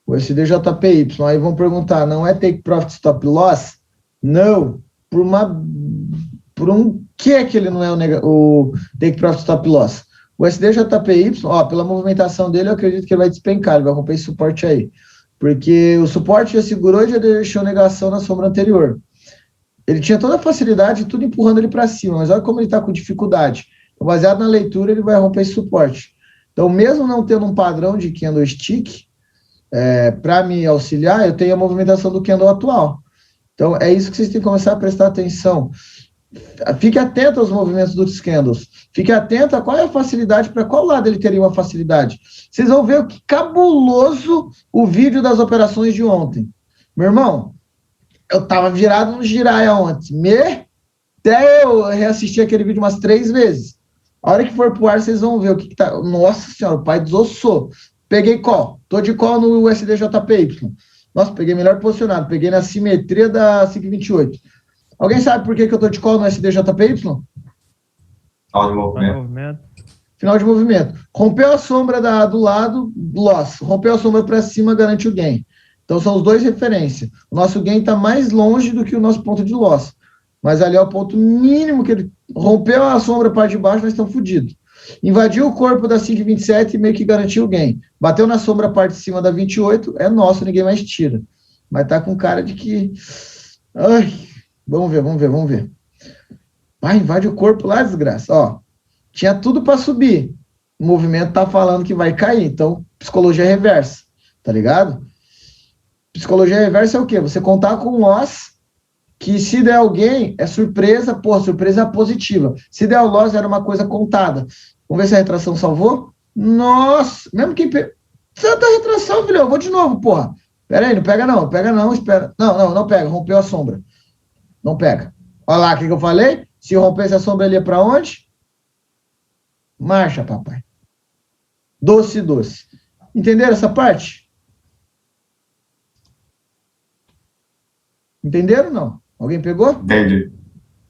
O USD-JPY, aí vão perguntar, não é take profit stop loss? Não, por um que ele não é o take profit stop loss? O USD-JPY, pela movimentação dele, eu acredito que ele vai despencar, ele vai romper esse suporte aí, porque o suporte já segurou e já deixou negação na sombra anterior. Ele tinha toda a facilidade, tudo empurrando ele para cima, mas olha como ele está com dificuldade. Baseado na leitura, ele vai romper esse suporte. Então, mesmo não tendo um padrão de candlestick, para me auxiliar, eu tenho a movimentação do candle atual. Então, é isso que vocês têm que começar a prestar atenção. Fique atento aos movimentos dos candles. Fique atento a qual é a facilidade, para qual lado ele teria uma facilidade. Vocês vão ver que cabuloso o vídeo das operações de ontem. Meu irmão, eu estava virado no giraia ontem. Até eu reassisti aquele vídeo umas 3 vezes. A hora que for pro ar, vocês vão ver o que tá... Nossa senhora, o pai desossou. Peguei call. Tô de call no USD-JPY. Nossa, peguei melhor posicionado. Peguei na simetria da 528. Alguém sabe por que eu tô de call no USD-JPY? Final de movimento. Final de movimento. Rompeu a sombra do lado, loss. Rompeu a sombra para cima, garante o gain. Então, são os dois referências. O nosso gain está mais longe do que o nosso ponto de loss. Mas ali é o ponto mínimo que ele rompeu a sombra para de baixo, nós estamos fodidos. Invadiu o corpo da 527 e meio que garantiu o gain. Bateu na sombra a parte de cima da 28, é nosso, ninguém mais tira. Mas tá com cara de que... Ai, vamos ver. Invade o corpo lá, desgraça. Tinha tudo para subir. O movimento tá falando que vai cair. Então, psicologia reversa. Tá ligado? Psicologia reversa é o quê? Você contar com loss, que se der alguém, é surpresa, surpresa positiva. Se der o loss, era uma coisa contada. Vamos ver se a retração salvou? Nossa, mesmo que... Santa retração, filho, eu vou de novo, porra. Pera aí, não pega não, espera. Não pega, rompeu a sombra. Não pega. Olha lá, o que eu falei? Se rompesse a sombra, ele ia pra onde? Marcha, papai. Doce. Entenderam essa parte? Entenderam ou não? Alguém pegou? Entendi.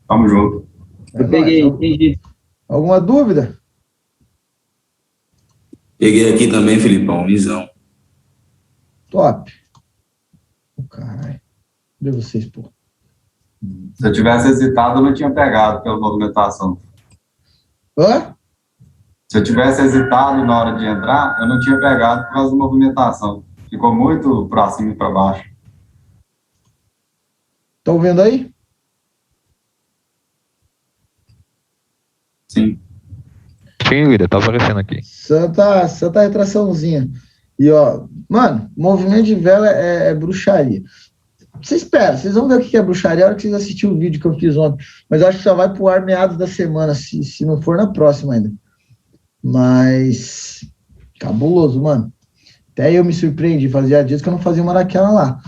Tamo junto. Eu peguei, entendi. Alguma dúvida? Peguei aqui também, Filipão, visão. Top. Caralho. Cadê vocês, pô? Se eu tivesse hesitado, eu não tinha pegado pela movimentação. Hã? Se eu tivesse hesitado na hora de entrar, eu não tinha pegado por causa da movimentação. Ficou muito para cima e para baixo. Estão vendo aí? Sim. Sim, líder, tá aparecendo aqui. Santa retraçãozinha. E, ó, mano, movimento de vela é bruxaria. Vocês vão ver o que é bruxaria a hora que vocês assistirem o vídeo que eu fiz ontem. Mas eu acho que só vai pro ar meados da semana, se não for na próxima ainda. Mas, cabuloso, mano. Até eu me surpreendi, fazia dias que eu não fazia uma daquela lá.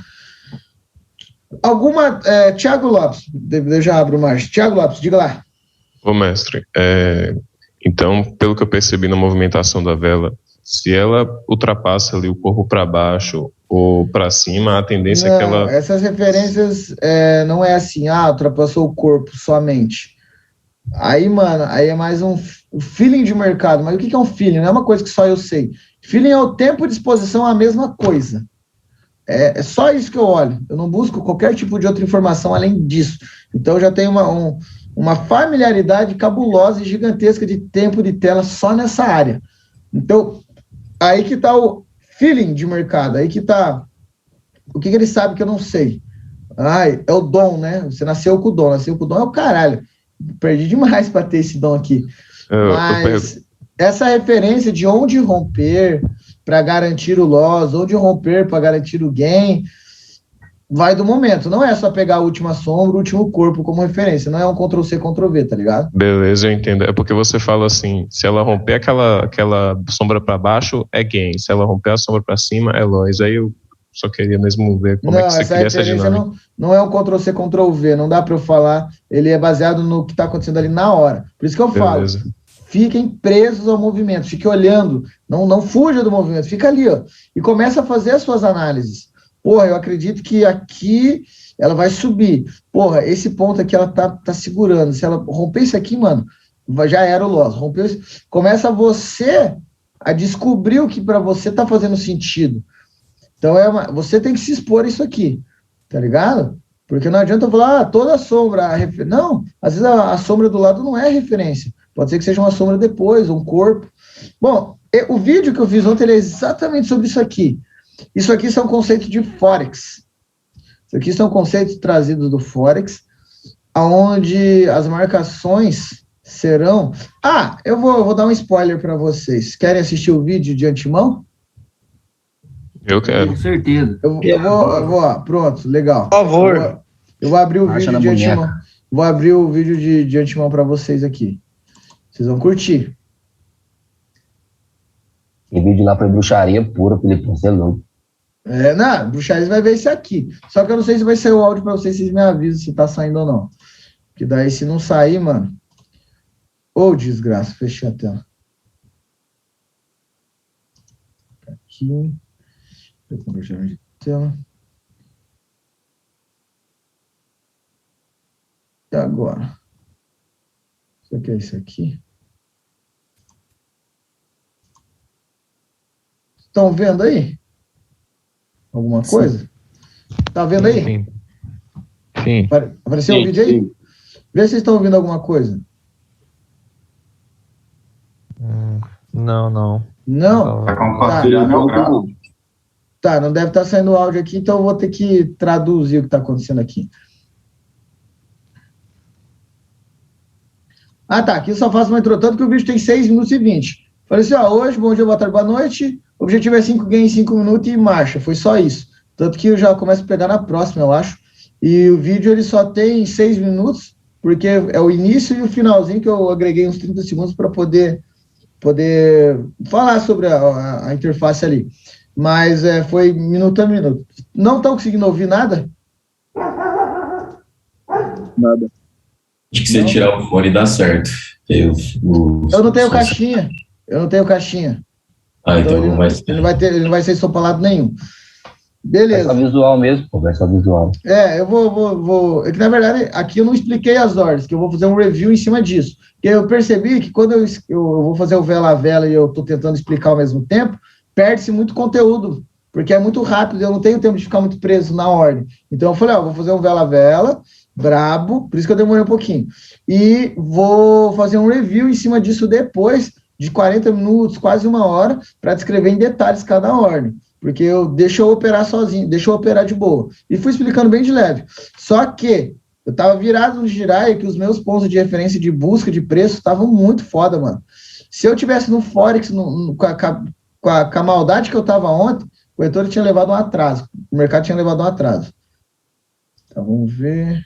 Thiago Lopes, eu já abro mais. Thiago Lopes, diga lá. Ô mestre, então, pelo que eu percebi na movimentação da vela, se ela ultrapassa ali o corpo para baixo ou para cima, a tendência é que ela... Essas referências não é assim, ultrapassou o corpo somente. Aí, mano, aí é mais um feeling de mercado. Mas o que é um feeling? Não é uma coisa que só eu sei. Feeling é o tempo de exposição à mesma coisa. É só isso que eu olho. Eu não busco qualquer tipo de outra informação além disso. Então, eu já tenho uma familiaridade cabulosa e gigantesca de tempo de tela só nessa área. Então, aí que tá o feeling de mercado, aí que tá o que ele sabe que eu não sei. É o dom, né? Você nasceu com o dom é o caralho. Perdi demais para ter esse dom aqui. Mas essa referência de onde romper para garantir o loss, onde romper para garantir o gain, vai do momento. Não é só pegar a última sombra, o último corpo como referência. Não é um Ctrl-C, Ctrl-V, tá ligado? Beleza, eu entendo. É porque você fala assim, se ela romper aquela sombra para baixo, é gain. Se ela romper a sombra para cima, é loss. Aí eu só queria mesmo ver como é que você cria essa dinâmica. Não é um Ctrl-C, Ctrl-V. Não dá para eu falar. Ele é baseado no que está acontecendo ali na hora. Por isso que eu falo. Fiquem presos ao movimento. Fiquem olhando. Não fuja do movimento. Fica ali, ó. E começa a fazer as suas análises. Porra, eu acredito que aqui ela vai subir. Porra, esse ponto aqui ela tá segurando. Se ela romper isso aqui, mano, já era o loss. Rompeu isso. Começa você a descobrir o que para você tá fazendo sentido. Então, você tem que se expor a isso aqui, tá ligado? Porque não adianta eu falar, toda sombra... Não, às vezes a sombra do lado não é referência. Pode ser que seja uma sombra depois, um corpo. Bom, o vídeo que eu fiz ontem ele é exatamente sobre isso aqui. Isso aqui são conceitos de Forex. Isso aqui são conceitos trazidos do Forex, onde as marcações serão... eu vou dar um spoiler para vocês. Querem assistir o vídeo de antemão? Eu quero. Com certeza. Eu vou, pronto, legal. Por favor. Eu vou abrir o vídeo de antemão. Vou abrir o vídeo de antemão para vocês aqui. Vocês vão curtir. E vídeo lá foi bruxaria pura, Felipe, você é louco. Bruxaria vai ver isso aqui. Só que eu não sei se vai sair o áudio para vocês me avisam se tá saindo ou não. Porque daí, se não sair, mano... Desgraça, fechei a tela. Aqui... Compartilhamento de tela. E agora? Isso aqui é isso aqui. Estão vendo aí? Alguma coisa? Tá vendo aí? Sim. Apareceu o vídeo aí? Vê se vocês estão ouvindo alguma coisa. Não. Não? Tá compartilhando meu grau. Tá, não deve estar saindo o áudio aqui, então eu vou ter que traduzir o que está acontecendo aqui. Tá, aqui eu só faço uma introdução, porque o vídeo tem 6 minutos e 20. Falei assim, hoje, bom dia, boa tarde, boa noite, o objetivo é 5 games em 5 minutos e marcha, foi só isso. Tanto que eu já começo a pegar na próxima, eu acho. E o vídeo, ele só tem 6 minutos, porque é o início e o finalzinho, que eu agreguei uns 30 segundos para poder falar sobre a interface ali. Mas foi minuto a minuto. Não estão conseguindo ouvir nada? Nada. Acho que você tirar o fone dá certo. Eu não tenho caixinha. Então ele não vai ser sopalado nenhum. Beleza. Vai só visual mesmo, pô. Vai só visual. Eu vou... É que, na verdade, aqui eu não expliquei as ordens, que eu vou fazer um review em cima disso. Porque eu percebi que quando eu vou fazer o vela a vela e eu estou tentando explicar ao mesmo tempo, perde-se muito conteúdo, porque é muito rápido, eu não tenho tempo de ficar muito preso na ordem. Então eu falei, vou fazer um vela a vela, brabo, por isso que eu demorei um pouquinho. E vou fazer um review em cima disso depois, de 40 minutos, quase 1 hora, para descrever em detalhes cada ordem. Porque deixa eu operar sozinho, deixa eu operar de boa. E fui explicando bem de leve. Só que eu estava virado no Jiraiya, que os meus pontos de referência de busca de preço estavam muito foda, mano. Se eu tivesse no Forex, com a maldade que eu tava ontem, o corretor tinha levado um atraso. O mercado tinha levado um atraso. Então, vamos ver.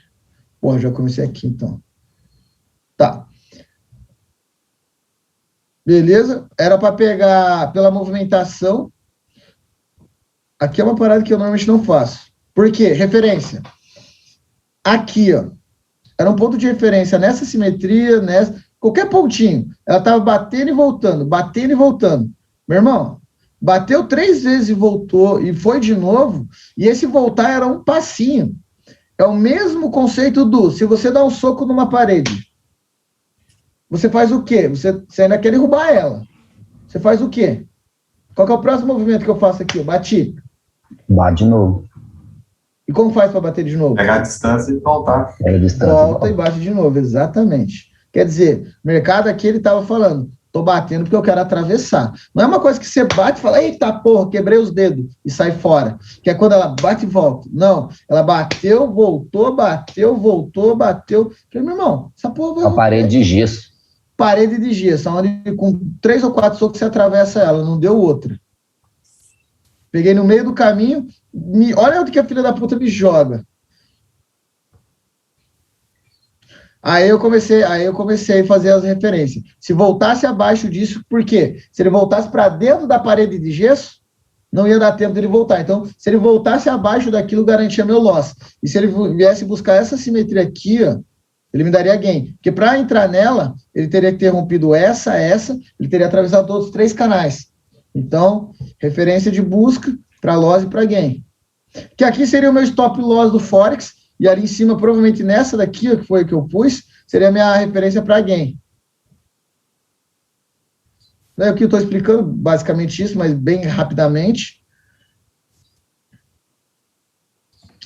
Porra, já comecei aqui, então. Tá. Beleza? Era para pegar pela movimentação. Aqui é uma parada que eu normalmente não faço. Por quê? Referência. Aqui, ó. Era um ponto de referência nessa simetria, nessa... Qualquer pontinho. Ela estava batendo e voltando, batendo e voltando. Meu irmão, bateu 3 vezes e voltou, e foi de novo, e esse voltar era um passinho. É o mesmo conceito do, se você dá um soco numa parede, você faz o quê? Você ainda quer derrubar ela. Você faz o quê? Qual que é o próximo movimento que eu faço aqui? Eu bati. Bate de novo. E como faz para bater de novo? Pegar a distância e voltar. Pega a distância. Volta e bate de novo, exatamente. Quer dizer, o mercado aqui ele estava falando, tô batendo porque eu quero atravessar. Não é uma coisa que você bate e fala, eita porra, quebrei os dedos e sai fora. Que é quando ela bate e volta. Não, ela bateu, voltou, bateu, voltou, bateu. Falei, meu irmão, essa porra vai... A parede de gesso. Parede de gesso, onde com 3 ou 4 socos você atravessa ela, não deu outra. Peguei no meio do caminho, olha onde que a filha da puta me joga. Aí eu comecei a fazer as referências. Se voltasse abaixo disso, por quê? Se ele voltasse para dentro da parede de gesso, não ia dar tempo dele voltar. Então, se ele voltasse abaixo daquilo, garantia meu loss. E se ele viesse buscar essa simetria aqui, ó, ele me daria gain. Porque para entrar nela, ele teria que ter rompido essa, ele teria atravessado todos os 3 canais. Então, referência de busca para loss e para gain. Que aqui seria o meu stop loss do Forex, e ali em cima, provavelmente nessa daqui, que foi a que eu pus, seria a minha referência para gain. Aqui eu estou explicando basicamente isso, mas bem rapidamente.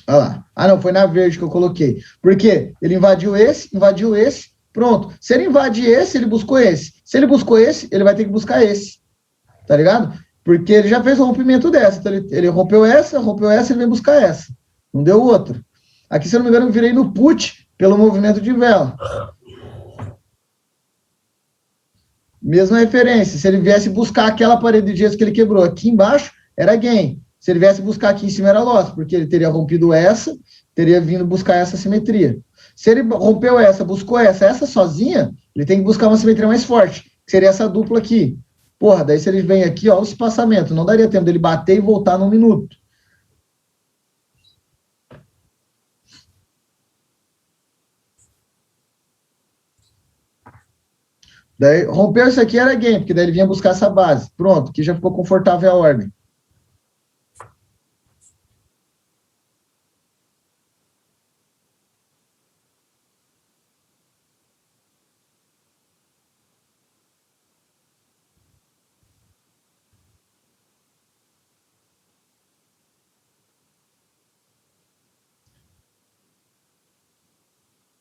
Olha lá. Ah, não, foi na verde que eu coloquei. Por quê? Ele invadiu esse, pronto. Se ele invadir esse, ele buscou esse. Se ele buscou esse, ele vai ter que buscar esse. Tá ligado? Porque ele já fez o rompimento dessa. Então ele rompeu essa, ele vem buscar essa. Não deu outra. Aqui, se eu não me engano, eu virei no put pelo movimento de vela. Mesma referência. Se ele viesse buscar aquela parede de gesso que ele quebrou aqui embaixo, era gain. Se ele viesse buscar aqui em cima, era loss, porque ele teria rompido essa, teria vindo buscar essa simetria. Se ele rompeu essa, buscou essa sozinha, ele tem que buscar uma simetria mais forte, que seria essa dupla aqui. Porra, daí se ele vem aqui, ó, o espaçamento, não daria tempo dele bater e voltar num minuto. Daí, rompeu isso aqui, era gain, porque daí ele vinha buscar essa base. Pronto, aqui já ficou confortável a ordem.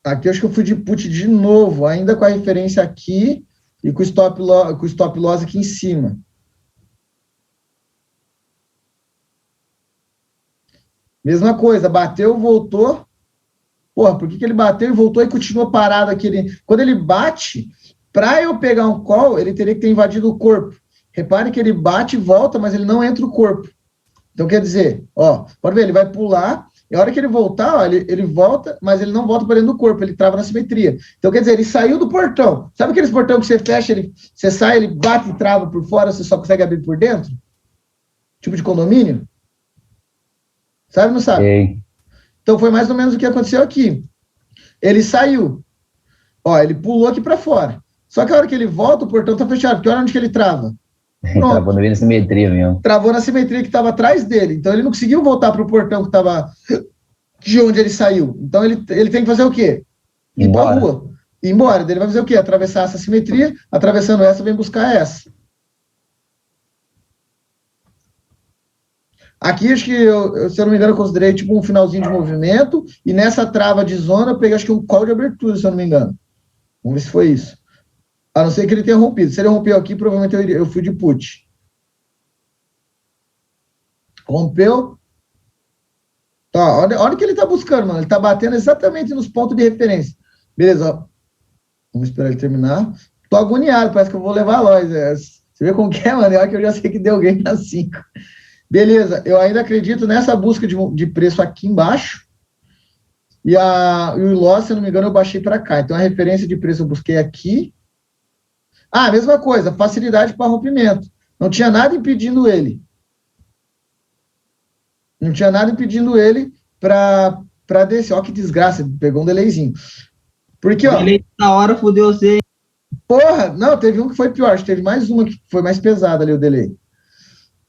Aqui eu acho que eu fui de put de novo, ainda com a referência aqui e com o stop loss aqui em cima. Mesma coisa, bateu, voltou. Porra, por que ele bateu e voltou e continua parado aqui? Quando ele bate, para eu pegar um call, ele teria que ter invadido o corpo. Repare que ele bate e volta, mas ele não entra o corpo. Então, quer dizer, ó, pode ver, ele vai pular, e a hora que ele voltar, ó, ele volta, mas ele não volta para dentro do corpo, ele trava na simetria. Então, quer dizer, ele saiu do portão. Sabe aqueles portão que você fecha, você sai, ele bate e trava por fora, você só consegue abrir por dentro? Tipo de condomínio? Sabe ou não sabe? Ei. Então, foi mais ou menos o que aconteceu aqui. Ele saiu. Ó, ele pulou aqui para fora. Só que a hora que ele volta, o portão tá fechado, porque olha onde que ele trava. Travou na simetria mesmo. Travou na simetria que estava atrás dele. Então, ele não conseguiu voltar para o portão que estava de onde ele saiu. Então, ele tem que fazer o quê? Ir para a rua. Ir embora. Ele vai fazer o quê? Atravessar essa simetria, atravessando essa, vem buscar essa. Aqui, acho que, se eu não me engano, eu considerei tipo um finalzinho de movimento, e nessa trava de zona, eu peguei, acho que um call de abertura, se eu não me engano. Vamos ver se foi isso. A não ser que ele tenha rompido. Se ele rompeu aqui, provavelmente eu fui de put. Rompeu. Tá, olha o que ele tá buscando, mano. Ele tá batendo exatamente nos pontos de referência. Beleza, ó. Vamos esperar ele terminar. Tô agoniado, parece que eu vou levar a loja. Vocês Você vê como que é, mano? É que eu já sei que deu game na 5. Beleza, eu ainda acredito nessa busca de preço aqui embaixo. E o loss, se eu não me engano, eu baixei para cá. Então, a referência de preço eu busquei aqui. Mesma coisa, facilidade para rompimento. Não tinha nada impedindo ele. Não tinha nada impedindo ele para descer. Ó, que desgraça, pegou um delayzinho. Porque, ó... Delay na hora, fudeu você. Porra, não, teve um que foi pior. Acho que teve mais uma que foi mais pesada ali, o delay.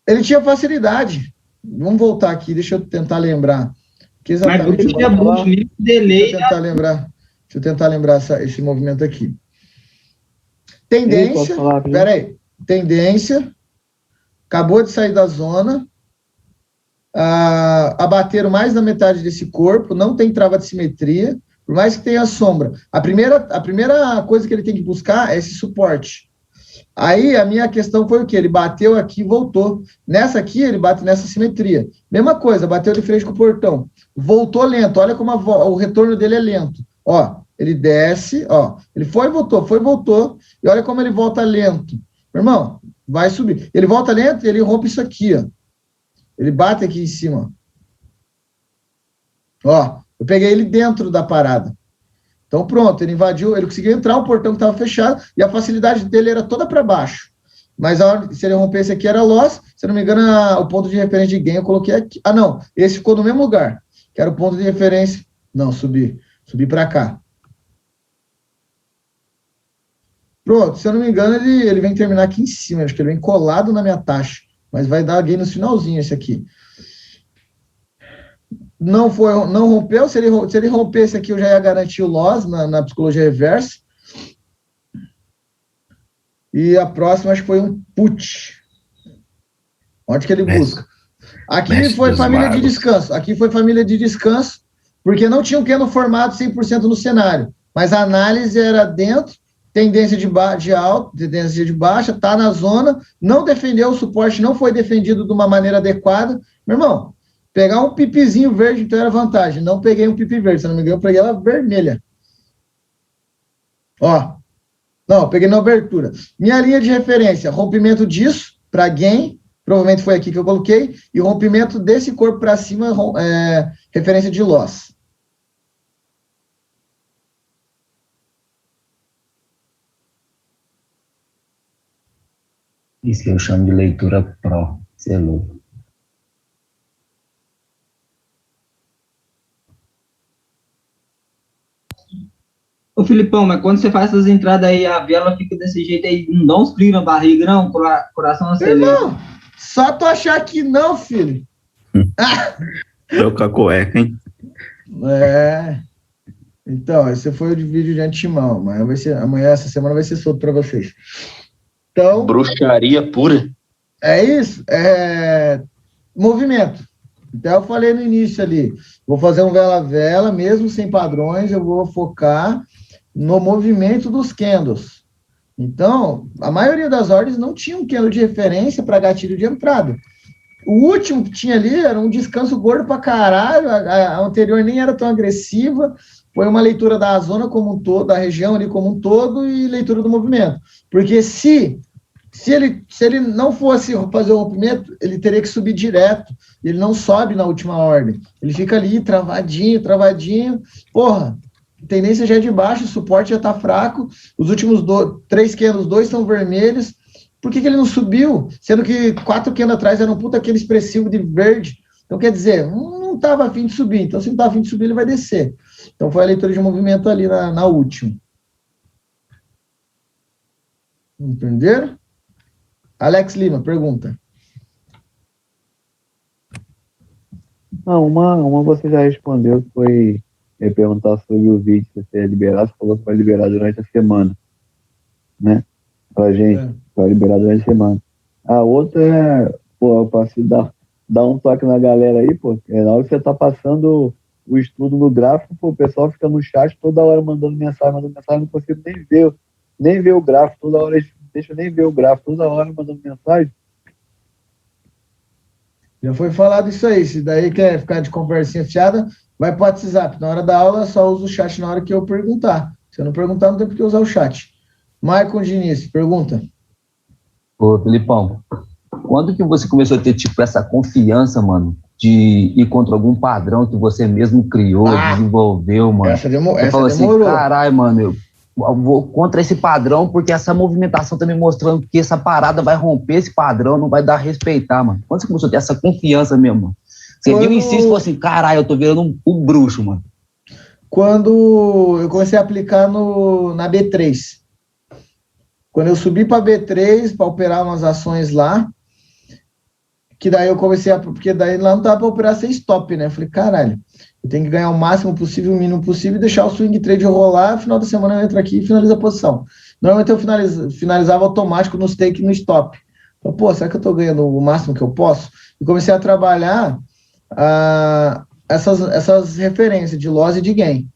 Ele tinha facilidade. Vamos voltar aqui, deixa eu tentar lembrar. Que exatamente Mas eu delay. Deixa eu tentar lembrar esse movimento aqui. Tendência, peraí, tendência, acabou de sair da zona, abateram mais da metade desse corpo, não tem trava de simetria, por mais que tenha sombra. A primeira coisa que ele tem que buscar é esse suporte. Aí a minha questão foi o quê? Ele bateu aqui e voltou. Nessa aqui, ele bate nessa simetria. Mesma coisa, bateu de frente com o portão. Voltou lento, olha como o retorno dele é lento. Ó, ele desce, ó, ele foi e voltou, e olha como ele volta lento. Meu irmão, vai subir. Ele volta lento e ele rompe isso aqui, ó. Ele bate aqui em cima. Ó, eu peguei ele dentro da parada. Então pronto, ele invadiu, ele conseguiu entrar, o portão que estava fechado, e a facilidade dele era toda para baixo. Mas a hora, se ele rompesse aqui era loss, se não me engano, o ponto de referência de gain eu coloquei aqui. Não, esse ficou no mesmo lugar, que era o ponto de referência. Não, subi para cá. Pronto, se eu não me engano, ele vem terminar aqui em cima, acho que ele vem colado na minha taxa, mas vai dar gain no finalzinho esse aqui. Não rompeu, se ele rompesse aqui, eu já ia garantir o loss na psicologia reversa. E a próxima, acho que foi um put. Onde que ele busca? Aqui foi família de descanso. Aqui foi família de descanso, porque não tinha um candle formado 100% no cenário. Mas a análise era dentro, tendência de alta, tendência de baixa, tá na zona, não defendeu o suporte, não foi defendido de uma maneira adequada. Meu irmão, pegar um pipizinho verde, então era vantagem. Não peguei um pipi verde, se não me engano, eu peguei ela vermelha. Ó. Não, peguei na abertura. Minha linha de referência, rompimento disso, para gain, provavelmente foi aqui que eu coloquei, e rompimento desse corpo para cima, referência de loss. Isso que eu chamo de leitura pro, você é louco. Ô Filipão, mas quando você faz essas entradas aí, a vela fica desse jeito aí, não dá uns frios na barriga, não? Coração acelera. Não, só tu achar que não, filho. Troca a cueca, hein? Então, esse foi o vídeo de antemão, mas amanhã, essa semana, vai ser solto para vocês. Então, bruxaria pura. É isso, movimento. Então, eu falei no início ali, vou fazer um vela-vela, mesmo sem padrões, eu vou focar no movimento dos candles. Então, a maioria das ordens não tinha um candle de referência para gatilho de entrada. O último que tinha ali era um descanso gordo pra caralho, a anterior nem era tão agressiva, foi uma leitura da zona como um todo, da região ali como um todo, e leitura do movimento. Porque se ele não fosse fazer o rompimento, ele teria que subir direto, ele não sobe na última ordem, ele fica ali travadinho, porra, tendência já é de baixo, o suporte já tá fraco, os últimos 3 candles, 2 estão vermelhos. Por que ele não subiu? Sendo que 4 candles atrás era um puta aquele expressivo de verde. Então, quer dizer, não estava afim de subir. Então, se não estava afim de subir, ele vai descer. Então, foi a leitura de movimento ali na última. Entenderam? Alex Lima, pergunta. Não, uma você já respondeu, que foi perguntar sobre o vídeo, se você é liberado, você falou que vai liberar durante a semana, né? Pra gente, vai liberar durante a semana. A outra é, pô, pra se dar um toque na galera aí, pô, na hora que você tá passando o estudo no gráfico, pô, o pessoal fica no chat toda hora mandando mensagem, não consigo nem ver o gráfico, toda hora eles deixam nem ver o gráfico, toda hora mandando mensagem. Já foi falado isso aí, se daí quer ficar de conversinha fiada, vai pro WhatsApp. Na hora da aula, só usa o chat na hora que eu perguntar. Se eu não perguntar, não tem por que usar o chat. Maicon Diniz, pergunta. Ô, Felipão, quando que você começou a ter, tipo, essa confiança, mano, de ir contra algum padrão que você mesmo criou, desenvolveu, mano? Essa demorou. Assim, caralho, mano, eu vou contra esse padrão, porque essa movimentação tá me mostrando que essa parada vai romper esse padrão, não vai dar a respeitar, mano. Quando você começou a ter essa confiança mesmo, mano? Você viu em si e falou assim, caralho, eu tô virando um bruxo, mano. Quando eu comecei a aplicar na B3. Quando eu subi para B3, para operar umas ações lá, que daí eu comecei porque daí lá não dá para operar sem stop, né? Eu falei, caralho, eu tenho que ganhar o máximo possível, o mínimo possível, e deixar o swing trade rolar, no final da semana eu entro aqui e finalizo a posição. Normalmente eu finalizava automático no stake e no stop. Então, pô, será que eu tô ganhando o máximo que eu posso? E comecei a trabalhar essas referências de loss e de gain.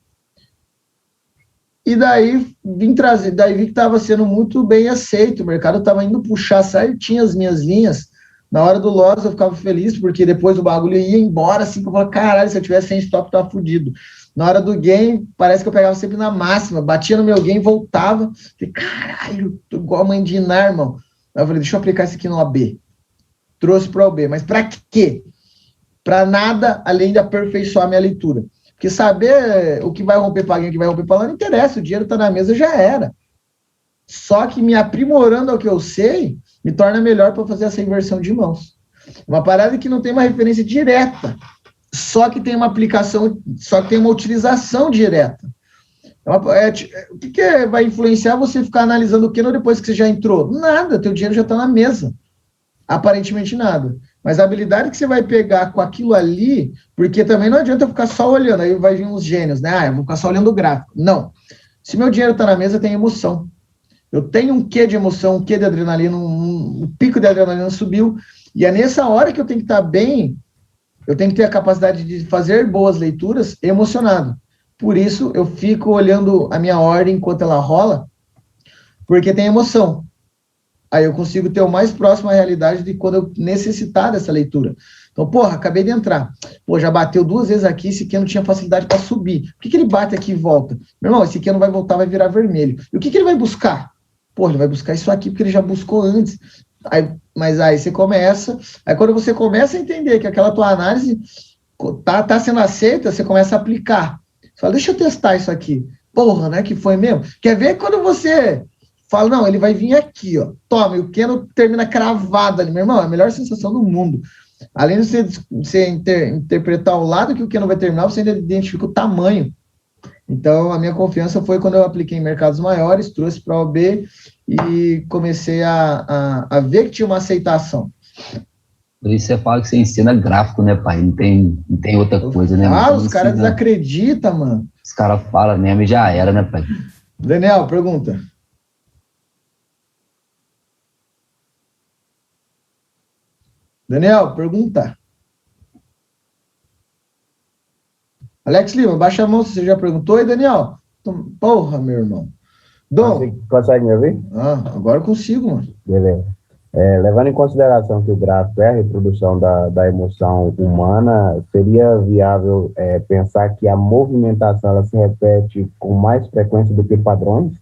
E daí vi que estava sendo muito bem aceito, o mercado estava indo puxar certinho as minhas linhas. Na hora do loss eu ficava feliz, porque depois o bagulho ia embora, assim, que eu falava, caralho, se eu tivesse sem stop, eu tava fudido. Na hora do gain, parece que eu pegava sempre na máxima, batia no meu gain, voltava, falei, caralho, tô igual a mãe de Iná, irmão. Aí eu falei, deixa eu aplicar isso aqui no AB. Trouxe para o AB, mas para quê? Para nada, além de aperfeiçoar minha leitura. Porque saber o que vai romper para alguém, o que vai romper para lá, não interessa, o dinheiro está na mesa, já era. Só que me aprimorando ao que eu sei, me torna melhor para fazer essa inversão de mãos. Uma parada que não tem uma referência direta, só que tem uma aplicação, só que tem uma utilização direta. O que vai influenciar você ficar analisando o que depois que você já entrou? Nada, teu dinheiro já está na mesa. Aparentemente nada. Mas a habilidade que você vai pegar com aquilo ali, porque também não adianta eu ficar só olhando, aí vai vir uns gênios, né? Eu vou ficar só olhando o gráfico. Não. Se meu dinheiro está na mesa, tem emoção. Eu tenho um quê de emoção, um quê de adrenalina, um pico de adrenalina subiu, e é nessa hora que eu tenho que estar bem, eu tenho que ter a capacidade de fazer boas leituras emocionado. Por isso, eu fico olhando a minha ordem enquanto ela rola, porque tem emoção. Aí eu consigo ter o mais próximo à realidade de quando eu necessitar dessa leitura. Então, porra, acabei de entrar. Pô, já bateu 2 vezes aqui, esse aqui não tinha facilidade para subir. Por que ele bate aqui e volta? Meu irmão, esse aqui não vai voltar, vai virar vermelho. E o que ele vai buscar? Pô, ele vai buscar isso aqui porque ele já buscou antes. Mas aí você começa... Aí quando você começa a entender que aquela tua análise tá sendo aceita, você começa a aplicar. Você fala, deixa eu testar isso aqui. Porra, né, que foi mesmo? Quer ver quando você... Fala, não, ele vai vir aqui, ó. Toma, e o Keno termina cravado ali. Meu irmão, é a melhor sensação do mundo. Além de você interpretar o lado que o Keno vai terminar, você ainda identifica o tamanho. Então, a minha confiança foi quando eu apliquei em mercados maiores, trouxe para a OB e comecei a ver que tinha uma aceitação. Por isso você fala que você ensina gráfico, né, pai? Não tem outra coisa, né? Os caras desacreditam, mano. Os caras falam mesmo e já era, né, pai? Daniel, pergunta. Daniel, pergunta. Alex Lima, baixa a mão se você já perguntou. E Daniel? Porra, meu irmão. Dom. Você consegue me ouvir? Agora eu consigo, mano. Beleza. Levando em consideração que o gráfico é a reprodução da emoção humana, seria viável pensar que a movimentação ela se repete com mais frequência do que padrões?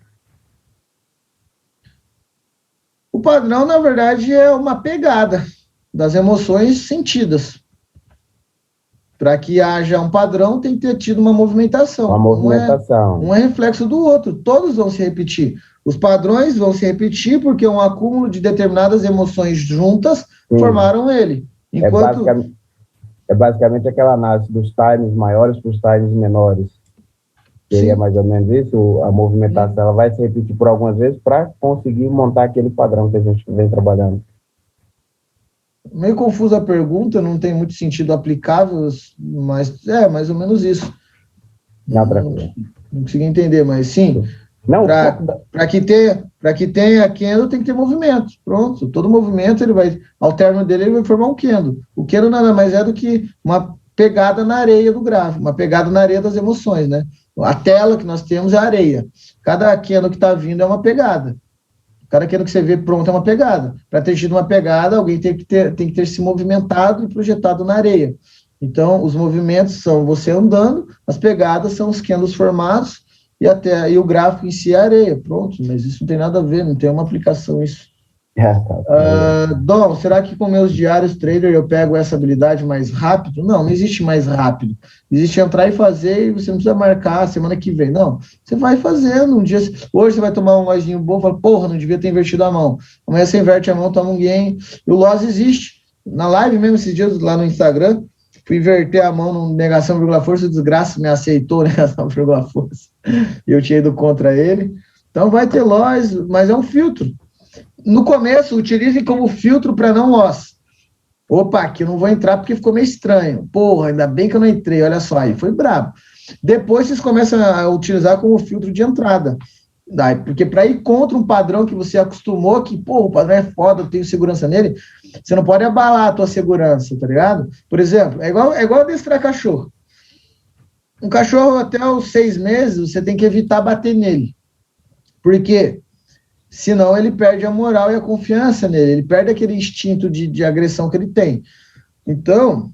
O padrão, na verdade, é uma pegada das emoções sentidas. Para que haja um padrão, tem que ter tido uma movimentação. Uma movimentação. Um é reflexo do outro. Todos vão se repetir. Os padrões vão se repetir porque um acúmulo de determinadas emoções juntas formaram ele. Enquanto... É basicamente aquela análise dos times maiores para os times menores. Seria mais ou menos isso? A movimentação ela vai se repetir por algumas vezes para conseguir montar aquele padrão que a gente vem trabalhando. Meio confusa a pergunta, não tem muito sentido aplicável, mas é mais ou menos isso. Não consegui entender, mas sim. Para que tenha Kendo, tem que ter movimento. Pronto, todo movimento ele vai, ao término dele, ele vai formar um Kendo. O Kendo nada mais é do que uma pegada na areia do gráfico, uma pegada na areia das emoções, né? A tela que nós temos é a areia. Cada Kendo que está vindo é uma pegada. Cada Kendo que você vê pronto é uma pegada. Para ter tido uma pegada, alguém tem que ter se movimentado e projetado na areia. Então, os movimentos são você andando, as pegadas são os Kendos formados e o gráfico em si é a areia. Pronto, mas isso não tem nada a ver, não tem uma aplicação isso. Dom, será que com meus diários trader eu pego essa habilidade mais rápido? Não existe mais rápido. Existe entrar e fazer e você não precisa marcar semana que vem. Não, você vai fazendo. Um dia, hoje você vai tomar um lozinho bom, fala, porra, não devia ter invertido a mão. Amanhã você inverte a mão, toma um game. E o loss existe. Na live mesmo, esses dias lá no Instagram, fui inverter a mão no negação vírgula força, o desgraça me aceitou negação vírgula força. E eu tinha ido contra ele. Então vai ter loss, mas é um filtro. No começo, utilizem como filtro para não loss. Opa, aqui eu não vou entrar porque ficou meio estranho. Porra, ainda bem que eu não entrei, olha só, aí foi brabo. Depois vocês começam a utilizar como filtro de entrada. Porque para ir contra um padrão que você acostumou, que, pô, o padrão é foda, eu tenho segurança nele, você não pode abalar a tua segurança, tá ligado? Por exemplo, é igual adestrar cachorro. Um cachorro até os 6 meses, você tem que evitar bater nele. Por quê? Senão ele perde a moral e a confiança nele, ele perde aquele instinto de agressão que ele tem. Então,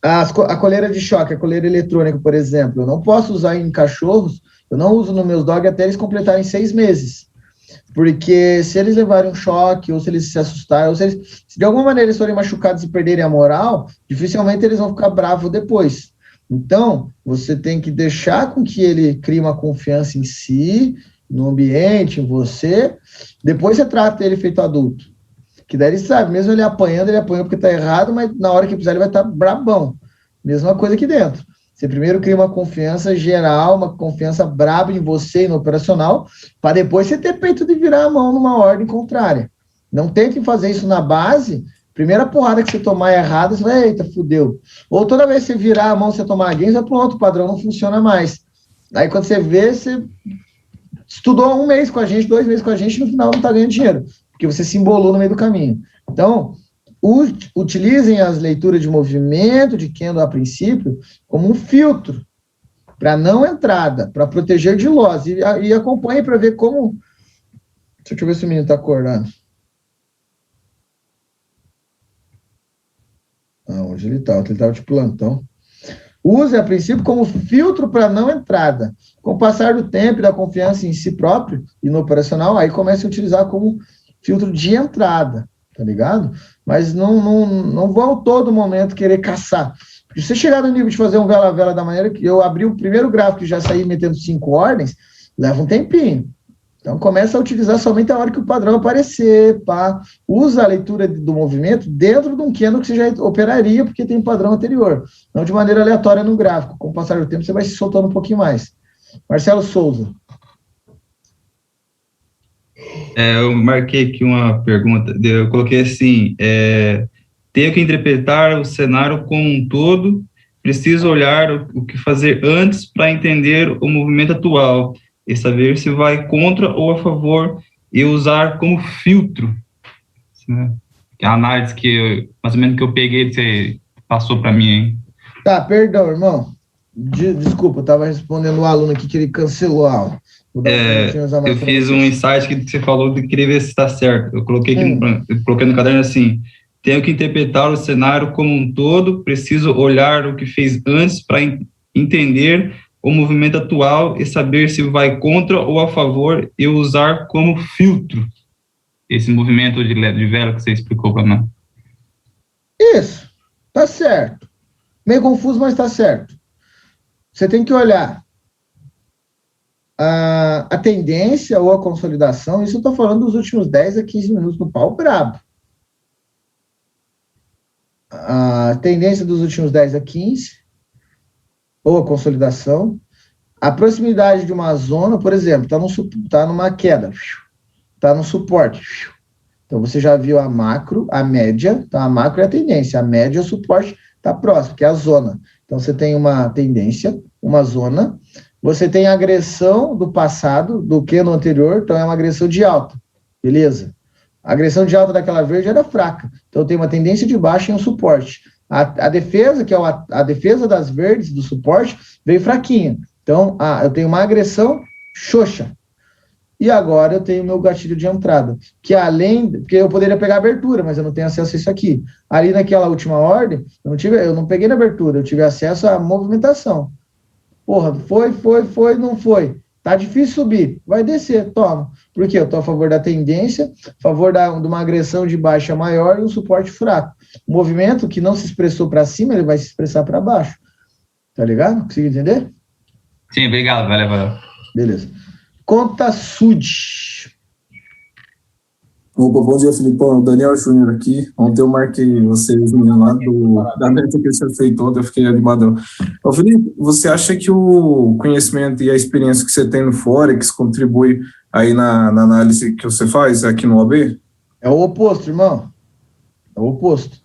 a coleira de choque, a coleira eletrônica, por exemplo, eu não posso usar em cachorros, eu não uso nos meus dogs até eles completarem 6 meses. Porque se eles levarem um choque, ou se eles se assustarem, ou se de alguma maneira eles forem machucados e perderem a moral, dificilmente eles vão ficar bravos depois. Então, você tem que deixar com que ele crie uma confiança em si, no ambiente, em você, depois você trata ele feito adulto. Que daí ele sabe, mesmo ele apanhou porque tá errado, mas na hora que precisar ele vai estar brabão. Mesma coisa aqui dentro. Você primeiro cria uma confiança geral, uma confiança braba em você e no operacional, para depois você ter peito de virar a mão numa ordem contrária. Não tentem fazer isso na base, primeira porrada que você tomar errada, você vai, eita, fudeu. Ou toda vez que você virar a mão, você tomar a game, você pronto, o padrão não funciona mais. Aí quando você vê, você estudou 1 mês com a gente, 2 meses com a gente, e no final não está ganhando dinheiro, porque você se embolou no meio do caminho. Então, utilizem as leituras de movimento de candle a princípio como um filtro para não entrada, para proteger de loss, e acompanhe para ver como... Deixa eu ver se o menino está acordando. Hoje ele estava de plantão. Use a princípio como filtro para não entrada. Com o passar do tempo e da confiança em si próprio e no operacional, aí comece a utilizar como filtro de entrada, tá ligado? Mas não vou a todo momento querer caçar. Porque se você chegar no nível de fazer um vela-vela da maneira que eu abri o primeiro gráfico e já saí metendo 5 ordens, leva um tempinho. Então começa a utilizar somente a hora que o padrão aparecer, pá. Usa a leitura do movimento dentro de um candle que você já operaria, porque tem um padrão anterior. Não de maneira aleatória no gráfico. Com o passar do tempo você vai se soltando um pouquinho mais. Marcelo Souza. Eu marquei aqui uma pergunta, eu coloquei assim, tenho que interpretar o cenário como um todo, preciso olhar o que fazer antes para entender o movimento atual e saber se vai contra ou a favor e usar como filtro, né? A análise mais ou menos que eu peguei, você passou para mim, hein? Tá, perdão, irmão. Desculpa, eu estava respondendo o aluno aqui que ele cancelou a aula. Eu fiz um insight que você falou de querer ver se está certo. Eu coloquei aqui eu coloquei no caderno assim: tenho que interpretar o cenário como um todo, preciso olhar o que fez antes para entender o movimento atual e saber se vai contra ou a favor e usar como filtro esse movimento de vela que você explicou para nós. Isso, tá certo. Meio confuso, mas tá certo. Você tem que olhar a tendência ou a consolidação, isso eu estou falando dos últimos 10 a 15 minutos no pau brabo. A tendência dos últimos 10 a 15, ou a consolidação, a proximidade de uma zona, por exemplo, está numa queda, está no suporte. Então você já viu a macro, a média, então a macro é a tendência, a média é o suporte, está próximo, que é a zona. Então você tem uma tendência, uma zona. Você tem a agressão do passado, do que no anterior, então é uma agressão de alta, beleza? A agressão de alta daquela verde era fraca, então tem uma tendência de baixa e um suporte. A defesa, que é a defesa das verdes, do suporte, veio fraquinha. Então, eu tenho uma agressão xoxa. E agora eu tenho meu gatilho de entrada, que porque eu poderia pegar a abertura, mas eu não tenho acesso a isso aqui. Ali naquela última ordem, eu não peguei na abertura, eu tive acesso à movimentação. Porra, foi, não foi. Tá difícil subir, vai descer, toma. Por quê? Eu estou a favor da tendência, a favor de uma agressão de baixa maior e um suporte fraco. O movimento que não se expressou para cima, ele vai se expressar para baixo. Tá ligado? Conseguiu entender? Sim, obrigado, valeu. Beleza. Conta Sud. Opa, bom dia, Filipão. Daniel Júnior aqui. Ontem eu marquei vocês lá da meta que você fez ontem, eu fiquei animadão. Ô, Felipe, você acha que o conhecimento e a experiência que você tem no Forex contribui aí na análise que você faz aqui no OAB? É o oposto, irmão. É o oposto.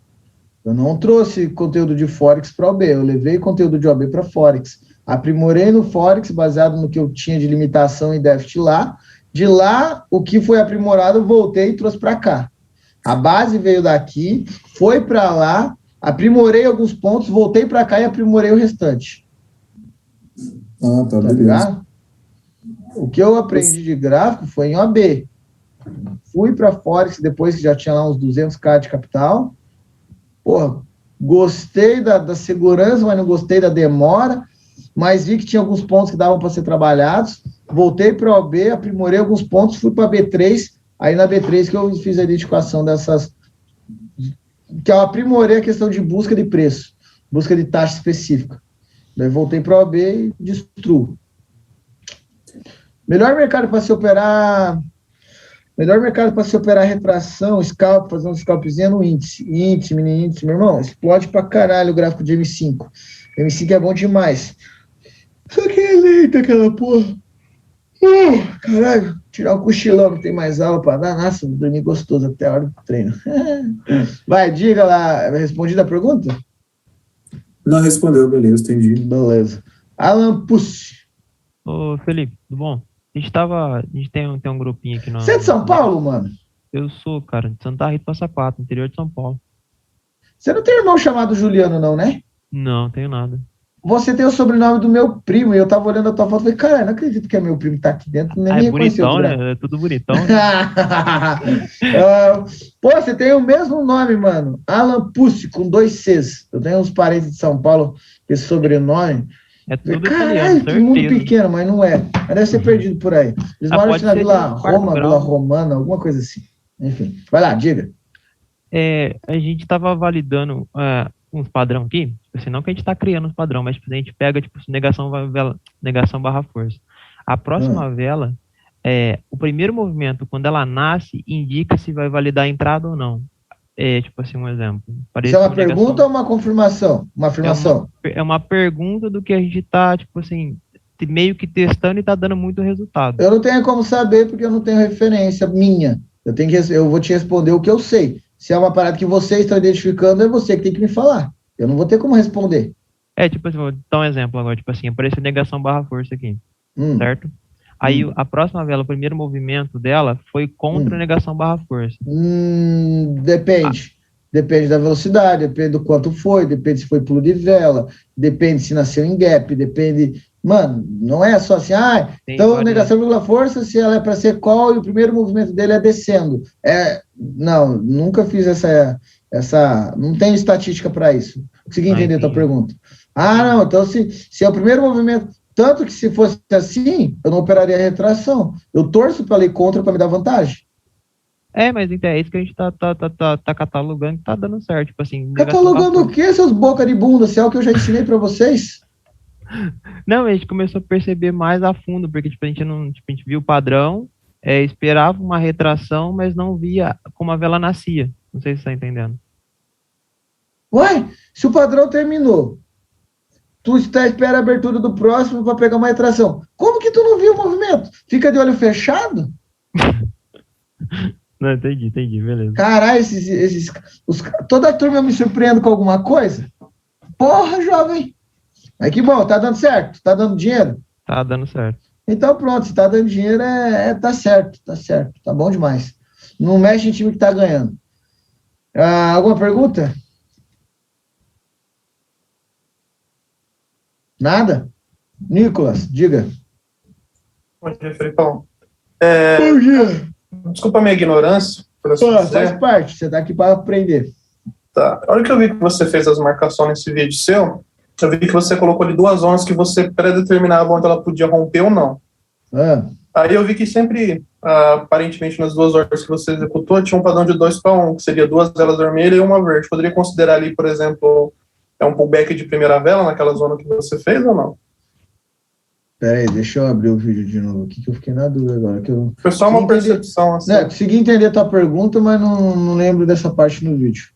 Eu não trouxe conteúdo de Forex para OAB, eu levei conteúdo de OAB para Forex. Aprimorei no Forex, baseado no que eu tinha de limitação e déficit lá. De lá, o que foi aprimorado, eu voltei e trouxe para cá. A base veio daqui, foi para lá, aprimorei alguns pontos, voltei para cá e aprimorei o restante. Ah, tá, beleza. Ligado? O que eu aprendi de gráfico foi em OAB. Fui para Forex depois que já tinha lá uns 200k de capital. Porra, gostei da segurança, mas não gostei da demora. Mas vi que tinha alguns pontos que davam para ser trabalhados. Voltei para a OAB, aprimorei alguns pontos, fui para a B3. Aí na B3 que eu fiz a identificação dessas... Que eu aprimorei a questão de busca de preço, busca de taxa específica. Daí voltei para a OAB e destruo. Melhor mercado para se operar retração, scalp, fazer um scalpzinho no índice. Índice, mini índice, meu irmão, explode pra caralho o gráfico de M5. M5 é bom demais. Só que é lenta aquela porra. Caralho, tirar o cochilão, não tem mais aula pra dar. Nossa, vou dormir gostoso até a hora do treino. Vai, diga lá, respondi a pergunta? Não respondeu, beleza, entendi. Beleza. Alan Pucci. Ô, Felipe, tudo bom? A gente tem um grupinho aqui. Você é de São Paulo, mano? Eu sou, cara, de Santa Rita Passa Quatro, interior de São Paulo. Você não tem irmão chamado Juliano, não, né? Não, tenho nada. Você tem o sobrenome do meu primo, e eu tava olhando a tua foto e falei, cara, não acredito que é meu primo que tá aqui dentro, nem é bonitão, né? É tudo bonitão. Né? Pô, você tem o mesmo nome, mano. Alan Pucci, com 2 Cs. Eu tenho uns parentes de São Paulo com esse sobrenome. É tudo caralho, que mundo pequeno, mas não é. Mas deve ser perdido por aí. Eles moram na Vila Roma, Vila Romana, alguma coisa assim. Enfim, vai lá, diga. A gente tava validando uns padrão aqui, assim, não que a gente tá criando uns padrão, mas a gente pega, tipo, negação barra força. A próxima vela, o primeiro movimento, quando ela nasce, indica se vai validar a entrada ou não. Tipo assim, um exemplo. Isso é uma pergunta ou uma confirmação? Uma afirmação? É uma pergunta do que a gente tá, tipo assim, meio que testando e tá dando muito resultado. Eu não tenho como saber porque eu não tenho referência minha. Eu vou te responder o que eu sei. Se é uma parada que vocês estão identificando, é você que tem que me falar. Eu não vou ter como responder. Tipo assim, vou dar um exemplo agora. Tipo assim, apareceu negação barra força aqui. Certo? Aí a próxima vela, o primeiro movimento dela foi contra a negação barra força. Depende. Depende da velocidade, depende do quanto foi, depende se foi pulo de vela, depende se nasceu em gap, depende... Mano, não é só assim, então negação vírgula força, se ela é para ser call e o primeiro movimento dele é descendo. Não, nunca fiz essa não tem estatística para isso. Consegui entender a tua pergunta. Não, então se é o primeiro movimento, tanto que se fosse assim, eu não operaria a retração. Eu torço para ler contra para me dar vantagem. Mas então é isso que a gente tá catalogando que tá dando certo. Tipo assim, catalogando o quê, seus boca de bunda? Se é o que eu já ensinei para vocês? Não, a gente começou a perceber mais a fundo, porque tipo, a gente viu o padrão, esperava uma retração, mas não via como a vela nascia. Não sei se você tá entendendo. Ué, se o padrão terminou, tu espera a abertura do próximo para pegar uma retração. Como que tu não viu o movimento? Fica de olho fechado? Não, entendi, beleza. Caralho, toda a turma me surpreende com alguma coisa? Porra, jovem! Mas que bom, tá dando certo? Tá dando dinheiro? Tá dando certo. Então pronto, se tá dando dinheiro, tá certo, tá bom demais. Não mexe em time que tá ganhando. Alguma pergunta? Nada? Nicolas, diga. Bom dia, Felipão. Bom dia. Desculpa a minha ignorância. Faz parte, você tá aqui para aprender. Tá. A hora que eu vi que você fez as marcações nesse vídeo seu, eu vi que você colocou ali 2 zonas que você predeterminava onde ela podia romper ou não. Aí eu vi que sempre, aparentemente, nas 2 ordens que você executou, tinha um padrão de 2-1, que seria 2 velas vermelhas e uma verde. Poderia considerar ali, por exemplo, um pullback de primeira vela naquela zona que você fez ou não? Peraí, deixa eu abrir o vídeo de novo aqui, que eu fiquei na dúvida agora. Foi só uma percepção, assim. Consegui entender a tua pergunta, mas não lembro dessa parte no vídeo.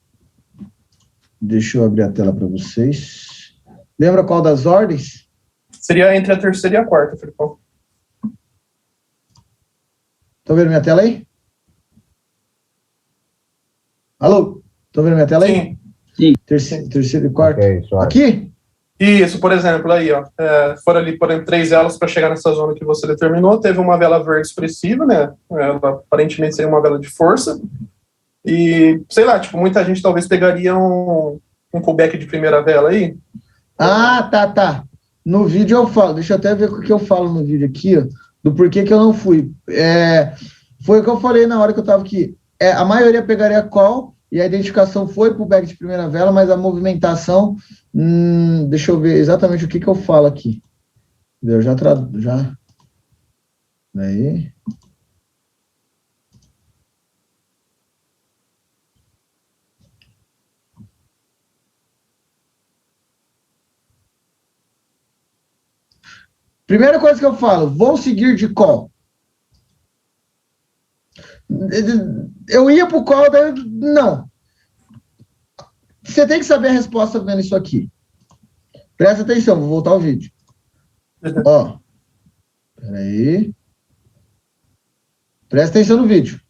Deixa eu abrir a tela para vocês. Lembra qual das ordens? Seria entre a terceira e a quarta, Felipão. Estão vendo minha tela aí? Alô? Estão vendo minha tela aí? Sim. Terceira e quarta. Aqui? Isso, por exemplo, aí, ó. Foram ali, por exemplo, 3 velas para chegar nessa zona que você determinou. Teve uma vela verde expressiva, né? Ela aparentemente seria uma vela de força. E, sei lá, tipo, muita gente talvez pegaria um pullback de primeira vela aí. Tá. No vídeo eu falo, deixa eu até ver o que eu falo no vídeo aqui, ó, do porquê que eu não fui. Foi o que eu falei na hora que eu tava aqui. A maioria pegaria call, e a identificação foi pullback de primeira vela, mas a movimentação, deixa eu ver exatamente o que eu falo aqui. Eu já. Aí. Primeira coisa que eu falo, vou seguir de call. Eu ia pro call, daí não. Você tem que saber a resposta vendo isso aqui. Presta atenção, vou voltar ao vídeo. Ó. Peraí. Presta atenção no vídeo.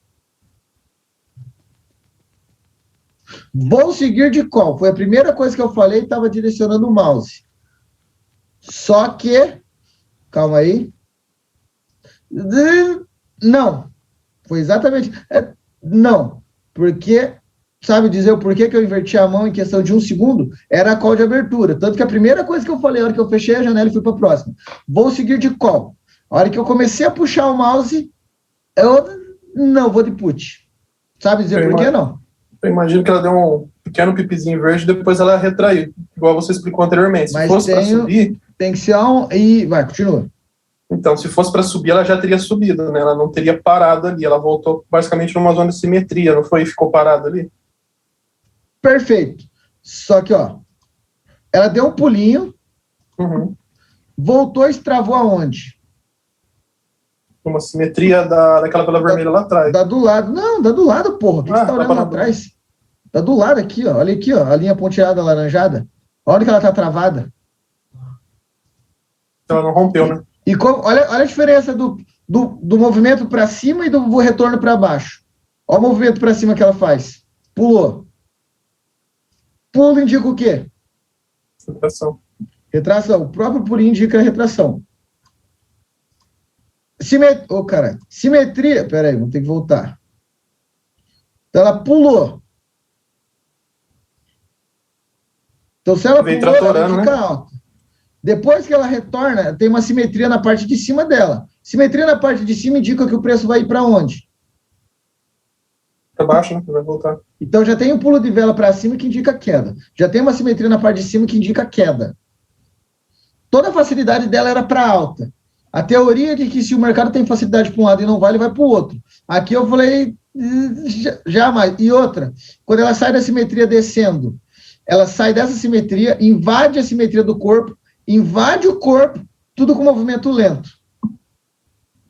Vou seguir de call. Foi a primeira coisa que eu falei e estava direcionando o mouse. Só que... Calma aí. Não. Foi exatamente... Não. Porque... Sabe dizer o porquê que eu inverti a mão em questão de 1 segundo? Era a call de abertura. Tanto que a primeira coisa que eu falei, a hora que eu fechei a janela e fui para a próxima. Vou seguir de call. A hora que eu comecei a puxar o mouse, não, vou de put. Sabe dizer por quê, não? Eu imagino que ela deu um pequeno pipizinho verde e depois ela retraiu. Igual você explicou anteriormente. Se fosse para subir... Tem que ser vai, continua. Então, se fosse para subir, ela já teria subido, né? Ela não teria parado ali. Ela voltou basicamente numa zona de simetria, não foi? E ficou parada ali? Perfeito. Só que, ó, ela deu um pulinho, voltou e estravou aonde? Uma simetria daquela vela vermelha lá atrás. Dá do lado. Não, dá do lado, porra. O que você tá olhando lá atrás? Dá do lado aqui, ó. Olha aqui, ó. A linha ponteada, alaranjada. Olha que ela tá travada. Ela não rompeu, né? E olha a diferença do movimento para cima e do retorno para baixo. Olha o movimento para cima que ela faz. Pulou. Pulo indica o quê? Retração. Retração. O próprio pulinho indica a retração. Simetria. Pera aí, vou ter que voltar. Então ela pulou. Então se ela pulou, ela fica alta. Depois que ela retorna, tem uma simetria na parte de cima dela. Simetria na parte de cima indica que o preço vai ir para onde? Para baixo, né? Vai voltar. Então já tem um pulo de vela para cima que indica queda. Já tem uma simetria na parte de cima que indica queda. Toda a facilidade dela era para alta. A teoria de que se o mercado tem facilidade para um lado e não vale, vai para o outro. Aqui eu falei, jamais. E outra, quando ela sai da simetria descendo, ela sai dessa simetria, invade a simetria do corpo, invade o corpo, tudo com movimento lento.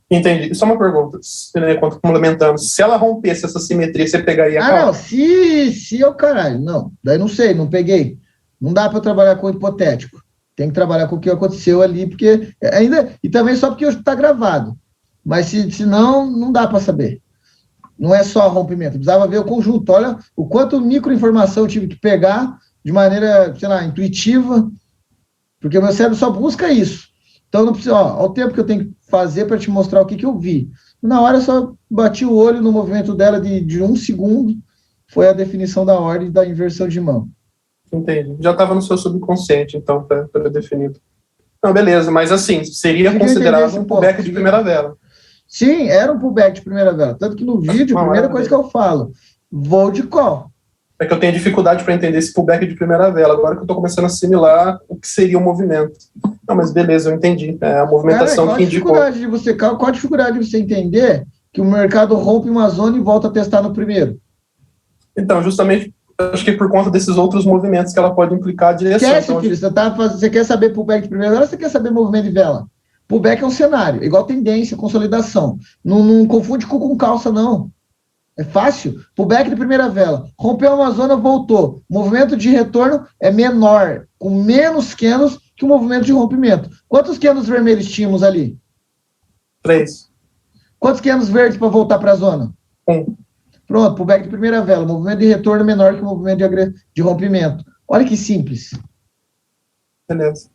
Entendi. Só uma pergunta, complementando. Se ela rompesse essa simetria, você pegaria a calma? Não, se eu caralho, não. Daí não sei, não peguei. Não dá para trabalhar com hipotético. Tem que trabalhar com o que aconteceu ali, porque ainda... E também só porque hoje está gravado. Mas se não, não dá para saber. Não é só rompimento. Precisava ver o conjunto. Olha o quanto microinformação eu tive que pegar de maneira, sei lá, intuitiva, porque o meu cérebro só busca isso. Então, não precisa, olha o tempo que eu tenho que fazer para te mostrar o que eu vi. Na hora, eu só bati o olho no movimento dela de 1 segundo, foi a definição da ordem da inversão de mão. Entendi. Já estava no seu subconsciente, então, pré-definido. Não, beleza, mas assim, seria considerado um pullback de primeira vela. Sim, era um pullback de primeira vela. Tanto que no vídeo, a primeira coisa que eu falo, vou de call. É que eu tenho dificuldade para entender esse pullback de primeira vela, agora que eu estou começando a assimilar o que seria o movimento. Não, mas beleza, eu entendi. É a movimentação que indicou. Qual a dificuldade de você entender que o mercado rompe uma zona e volta a testar no primeiro? Então, justamente, acho que por conta desses outros movimentos que ela pode implicar a direção. Esquece, filho, você quer saber pullback de primeira vela ou você quer saber movimento de vela? Pullback é um cenário, igual tendência, consolidação. Não confunde com calça, não. É fácil. Pullback de primeira vela. Rompeu uma zona, voltou. O movimento de retorno é menor, com menos candles que o movimento de rompimento. Quantos candles vermelhos tínhamos ali? 3. Quantos candles verdes para voltar para a zona? 1. Pronto, pullback de primeira vela. O movimento de retorno é menor que o movimento de rompimento. Olha que simples. Beleza.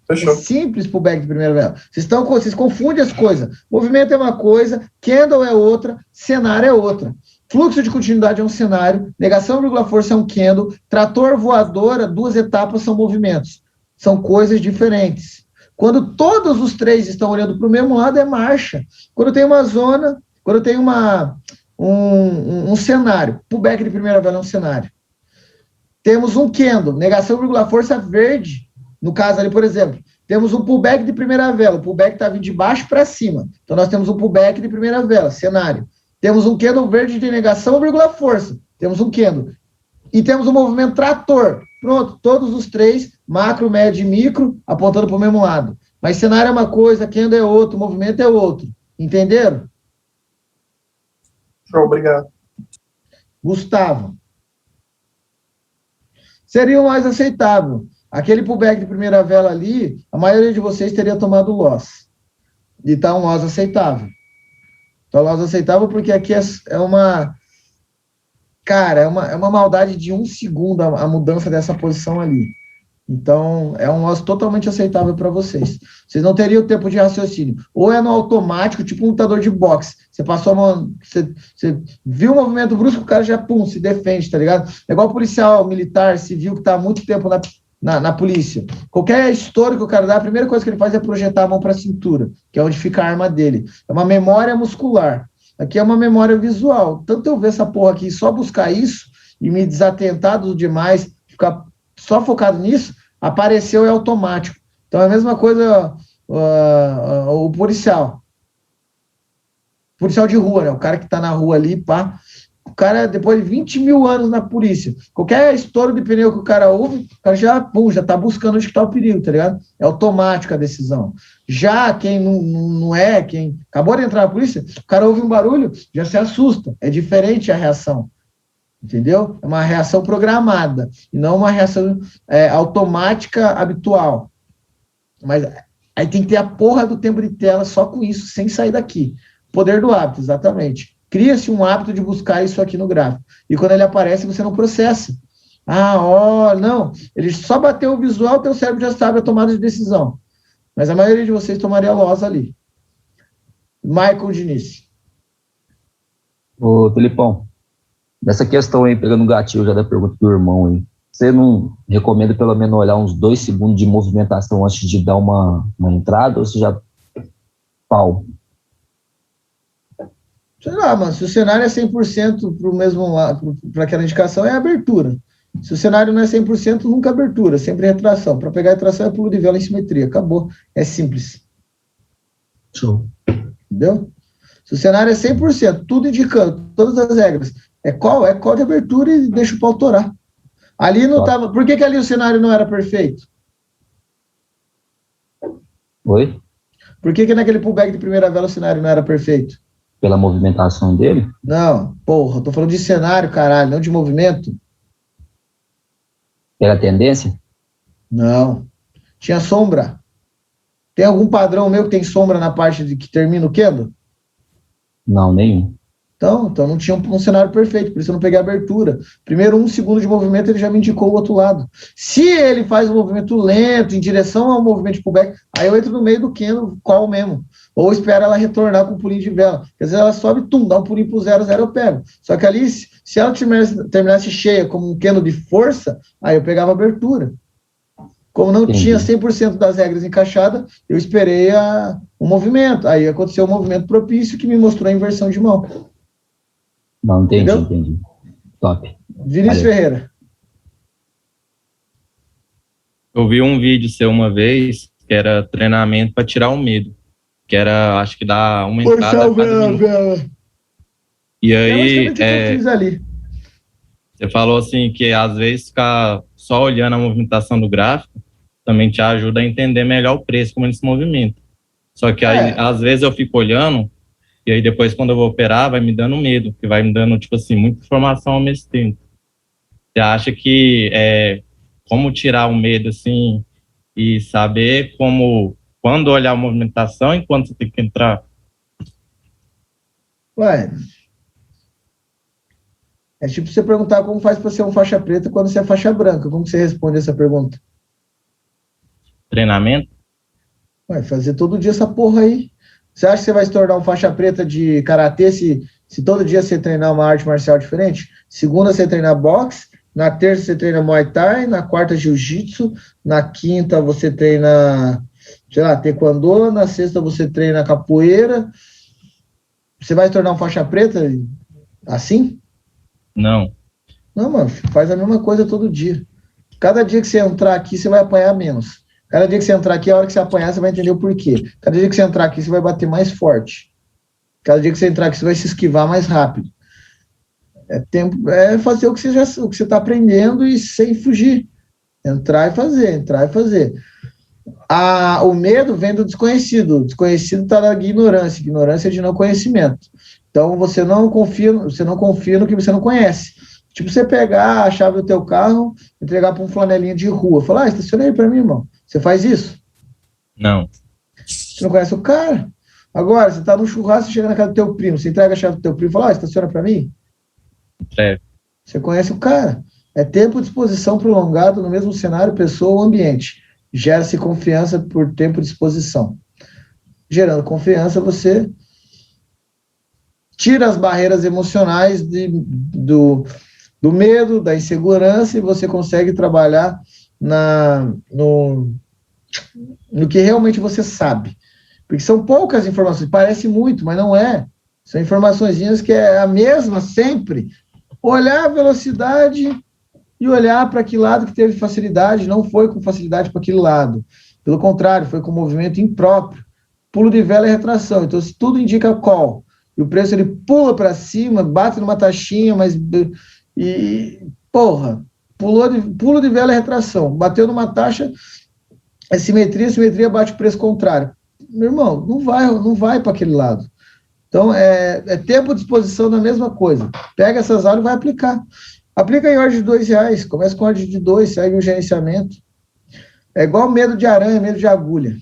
Fechou. É simples pullback de primeira vela. Vocês confundem as coisas. Movimento é uma coisa, candle é outra, cenário é outra. Fluxo de continuidade é um cenário, negação vírgula força é um candle, trator voadora, 2 etapas são movimentos. São coisas diferentes. Quando todos os 3 estão olhando para o mesmo lado, é marcha. Quando tem uma zona, quando tem um cenário, pullback de primeira vela é um cenário. Temos um candle, negação vírgula força verde. No caso ali, por exemplo, temos um pullback de primeira vela. O pullback está vindo de baixo para cima. Então, nós temos um pullback de primeira vela, cenário. Temos um candle verde de negação, vírgula força. Temos um candle. E temos um movimento trator. Pronto, todos os 3, macro, médio e micro, apontando para o mesmo lado. Mas cenário é uma coisa, candle é outro, movimento é outro. Entenderam? Show, obrigado. Gustavo. Seria o mais aceitável. Aquele pullback de primeira vela ali, a maioria de vocês teria tomado loss. E tá um loss aceitável. Tá um loss aceitável porque aqui é uma... Cara, é uma maldade de 1 segundo a mudança dessa posição ali. Então, é um loss totalmente aceitável para vocês. Vocês não teriam tempo de raciocínio. Ou é no automático, tipo um lutador de boxe. Você passou a mão... Você viu o movimento brusco, o cara já, pum, se defende, tá ligado? É igual policial, militar, civil, que tá há muito tempo na polícia. Qualquer estouro que o cara dá, a primeira coisa que ele faz é projetar a mão para a cintura, que é onde fica a arma dele. É uma memória muscular. Aqui é uma memória visual. Tanto eu ver essa porra aqui, só buscar isso e me desatentar do demais, ficar só focado nisso, apareceu é automático. Então é a mesma coisa o policial. Policial de rua, né? O cara que tá na rua ali, pá. O cara, depois de 20 mil anos na polícia, qualquer estouro de pneu que o cara ouve, o cara já tá buscando onde está o perigo, tá ligado? É automática a decisão. Já quem não é, quem acabou de entrar na polícia, o cara ouve um barulho, já se assusta. É diferente a reação. Entendeu? É uma reação programada, e não uma reação automática habitual. Mas aí tem que ter a porra do tempo de tela só com isso, sem sair daqui. Poder do hábito, exatamente. Cria-se um hábito de buscar isso aqui no gráfico. E quando ele aparece, você não processa. Não. Ele só bateu o visual, teu cérebro já sabe a tomada de decisão. Mas a maioria de vocês tomaria loss ali. Michael Diniz. Ô, Felipão, nessa questão aí, pegando o gatilho já da pergunta do irmão aí, você não recomenda pelo menos olhar uns 2 segundos de movimentação antes de dar uma entrada, ou você já... Pau? Sei lá, mano, se o cenário é 100% para o mesmo lado, para aquela indicação, é abertura. Se o cenário não é 100%, nunca abertura, sempre retração. Para pegar a retração é pulo de vela em simetria, acabou. É simples. Show. Entendeu? Se o cenário é 100%, tudo indicando, todas as regras, é call de abertura e deixa o pau torar. Ali não estava... Por que ali o cenário não era perfeito? Oi? Por que naquele pullback de primeira vela o cenário não era perfeito? Pela movimentação dele? Não, porra, eu tô falando de cenário, caralho, não de movimento. Pela tendência? Não. Tinha sombra. Tem algum padrão meu que tem sombra na parte de que termina o candle? Não, nenhum. Então não tinha um cenário perfeito, por isso eu não peguei a abertura. Primeiro 1 segundo de movimento, ele já me indicou o outro lado. Se ele faz um movimento lento, em direção ao movimento de pullback, aí eu entro no meio do candle, qual mesmo. Ou espero ela retornar com um pulinho de vela. Às vezes ela sobe, dá um pulinho pro 0, eu pego. Só que ali, se ela terminasse cheia como um candle de força, aí eu pegava a abertura. Como não tinha 100% das regras encaixadas, eu esperei o movimento. Aí aconteceu o movimento propício que me mostrou a inversão de mão. Não, entendi. Top. Vinícius Ferreira. Eu vi um vídeo seu uma vez, que era treinamento para tirar o medo. Que era, acho que dá uma entrada a cada minuto. E aí, você falou assim que às vezes ficar só olhando a movimentação do gráfico também te ajuda a entender melhor o preço, como ele se movimenta. Só que aí, às vezes eu fico olhando, e aí depois quando eu vou operar, vai me dando medo, que vai me dando, tipo assim, muita informação ao mesmo tempo. Você acha que como tirar o medo, assim, e saber como, quando olhar a movimentação e quando você tem que entrar? Ué, é tipo você perguntar como faz para ser um faixa preta quando você é faixa branca. Como você responde essa pergunta? Treinamento? Ué, fazer todo dia essa porra aí. Você acha que você vai se tornar um faixa preta de karatê se todo dia você treinar uma arte marcial diferente? Segunda você treina boxe, na terça você treina Muay Thai, na quarta jiu-jitsu, na quinta você treina, sei lá, taekwondo, na sexta você treina capoeira. Você vai se tornar um faixa preta assim? Não. Não, mano, faz a mesma coisa todo dia. Cada dia que você entrar aqui, você vai apanhar menos. Cada dia que você entrar aqui, a hora que você apanhar, você vai entender o porquê. Cada dia que você entrar aqui, você vai bater mais forte. Cada dia que você entrar aqui, você vai se esquivar mais rápido. É fazer o que você está aprendendo e sem fugir. Entrar e fazer. O medo vem do desconhecido. O desconhecido está na ignorância. Ignorância é de não conhecimento. Então, você não confia no que você não conhece. Tipo, você pegar a chave do teu carro, entregar para um flanelinha de rua. Falar, estaciona aí para mim, irmão. Você faz isso? Não. Você não conhece o cara? Agora, você está no churrasco, você chega na casa do teu primo, você entrega a chave do teu primo e fala, estaciona para mim? Você conhece o cara. É tempo de exposição prolongado no mesmo cenário, pessoa ou ambiente. Gera-se confiança por tempo de exposição. Gerando confiança, você tira as barreiras emocionais do medo, da insegurança, e você consegue trabalhar no que realmente você sabe. Porque são poucas informações, parece muito, mas não é. São informaçõezinhas que é a mesma sempre. Olhar a velocidade e olhar para que lado que teve facilidade, não foi com facilidade para aquele lado. Pelo contrário, foi com movimento impróprio. Pulo de vela e retração. Então, se tudo indica call, e o preço ele pula para cima, bate numa taxinha, mas... pulo de vela e retração. Bateu numa taxa, é simetria bate o preço contrário. Meu irmão, não vai para aquele lado. Então, é tempo de exposição da mesma coisa. Pega essas aulas e vai aplicar. Aplica em ordem de R$2. Começa com ordem de 2, segue o gerenciamento. É igual medo de aranha, medo de agulha.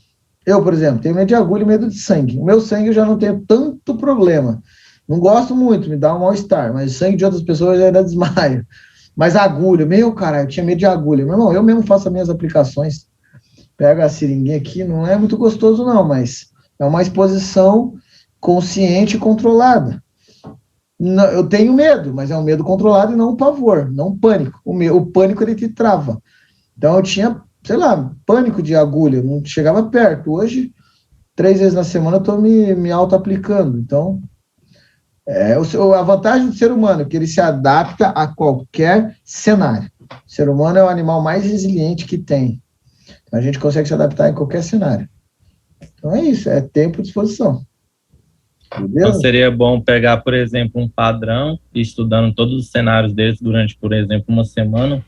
Eu, por exemplo, tenho medo de agulha e medo de sangue. O meu sangue eu já não tenho tanto problema. Não gosto muito, me dá um mal-estar, mas sangue de outras pessoas eu ainda desmaio. Mas agulha, eu tinha medo de agulha. Meu irmão, eu mesmo faço as minhas aplicações. Pego a seringuinha aqui, não é muito gostoso não, mas é uma exposição consciente e controlada. Eu tenho medo, mas é um medo controlado e não um pavor, não um pânico. O pânico, ele te trava. Então eu tinha, sei lá, pânico de agulha, não chegava perto. Hoje, 3 vezes na semana eu estou me auto-aplicando. Então, a vantagem do ser humano é que ele se adapta a qualquer cenário. O ser humano é o animal mais resiliente que tem. Então, a gente consegue se adaptar em qualquer cenário. Então é isso, é tempo de exposição. Então seria bom pegar, por exemplo, um padrão e estudando todos os cenários deles durante, por exemplo, uma semana,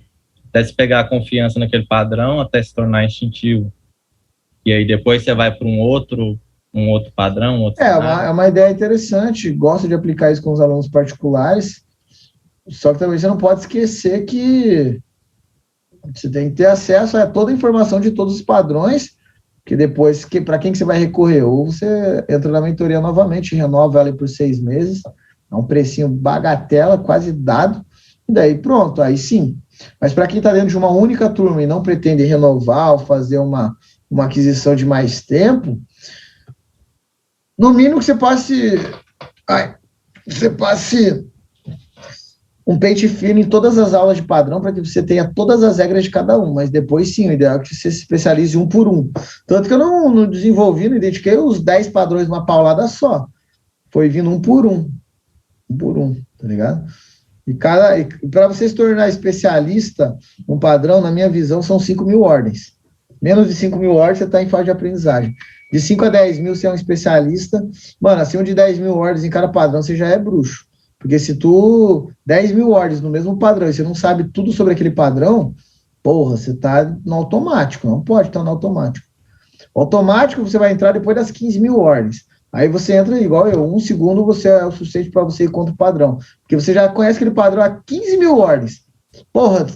até se pegar a confiança naquele padrão, até se tornar instintivo. E aí depois você vai para um outro padrão, é uma ideia interessante, gosto de aplicar isso com os alunos particulares, só que também você não pode esquecer que você tem que ter acesso a toda a informação de todos os padrões, que depois, para quem que você vai recorrer? Ou você entra na mentoria novamente, renova ela por 6 meses, é um precinho bagatela, quase dado, e daí pronto, aí sim. Mas para quem está dentro de uma única turma e não pretende renovar ou fazer uma aquisição de mais tempo, no mínimo que você passe um pente fino em todas as aulas de padrão para que você tenha todas as regras de cada um, mas depois sim, o ideal é que você se especialize um por um. Tanto que eu não desenvolvi, não identifiquei os 10 padrões numa paulada só. Foi vindo um por um, tá ligado? E para você se tornar especialista, um padrão, na minha visão, são 5.000 ordens. Menos de 5.000 ordens, você está em fase de aprendizagem. De 5 a 10 mil, você é um especialista. Mano, acima de 10.000 ordens em cada padrão, você já é bruxo. Porque se tu 10.000 ordens no mesmo padrão e você não sabe tudo sobre aquele padrão, porra, você tá no automático. Não pode estar no automático. O automático você vai entrar depois das 15.000 ordens. Aí você entra igual eu, 1 segundo você é o suficiente para você ir contra o padrão. Porque você já conhece aquele padrão há 15.000 ordens. Porra,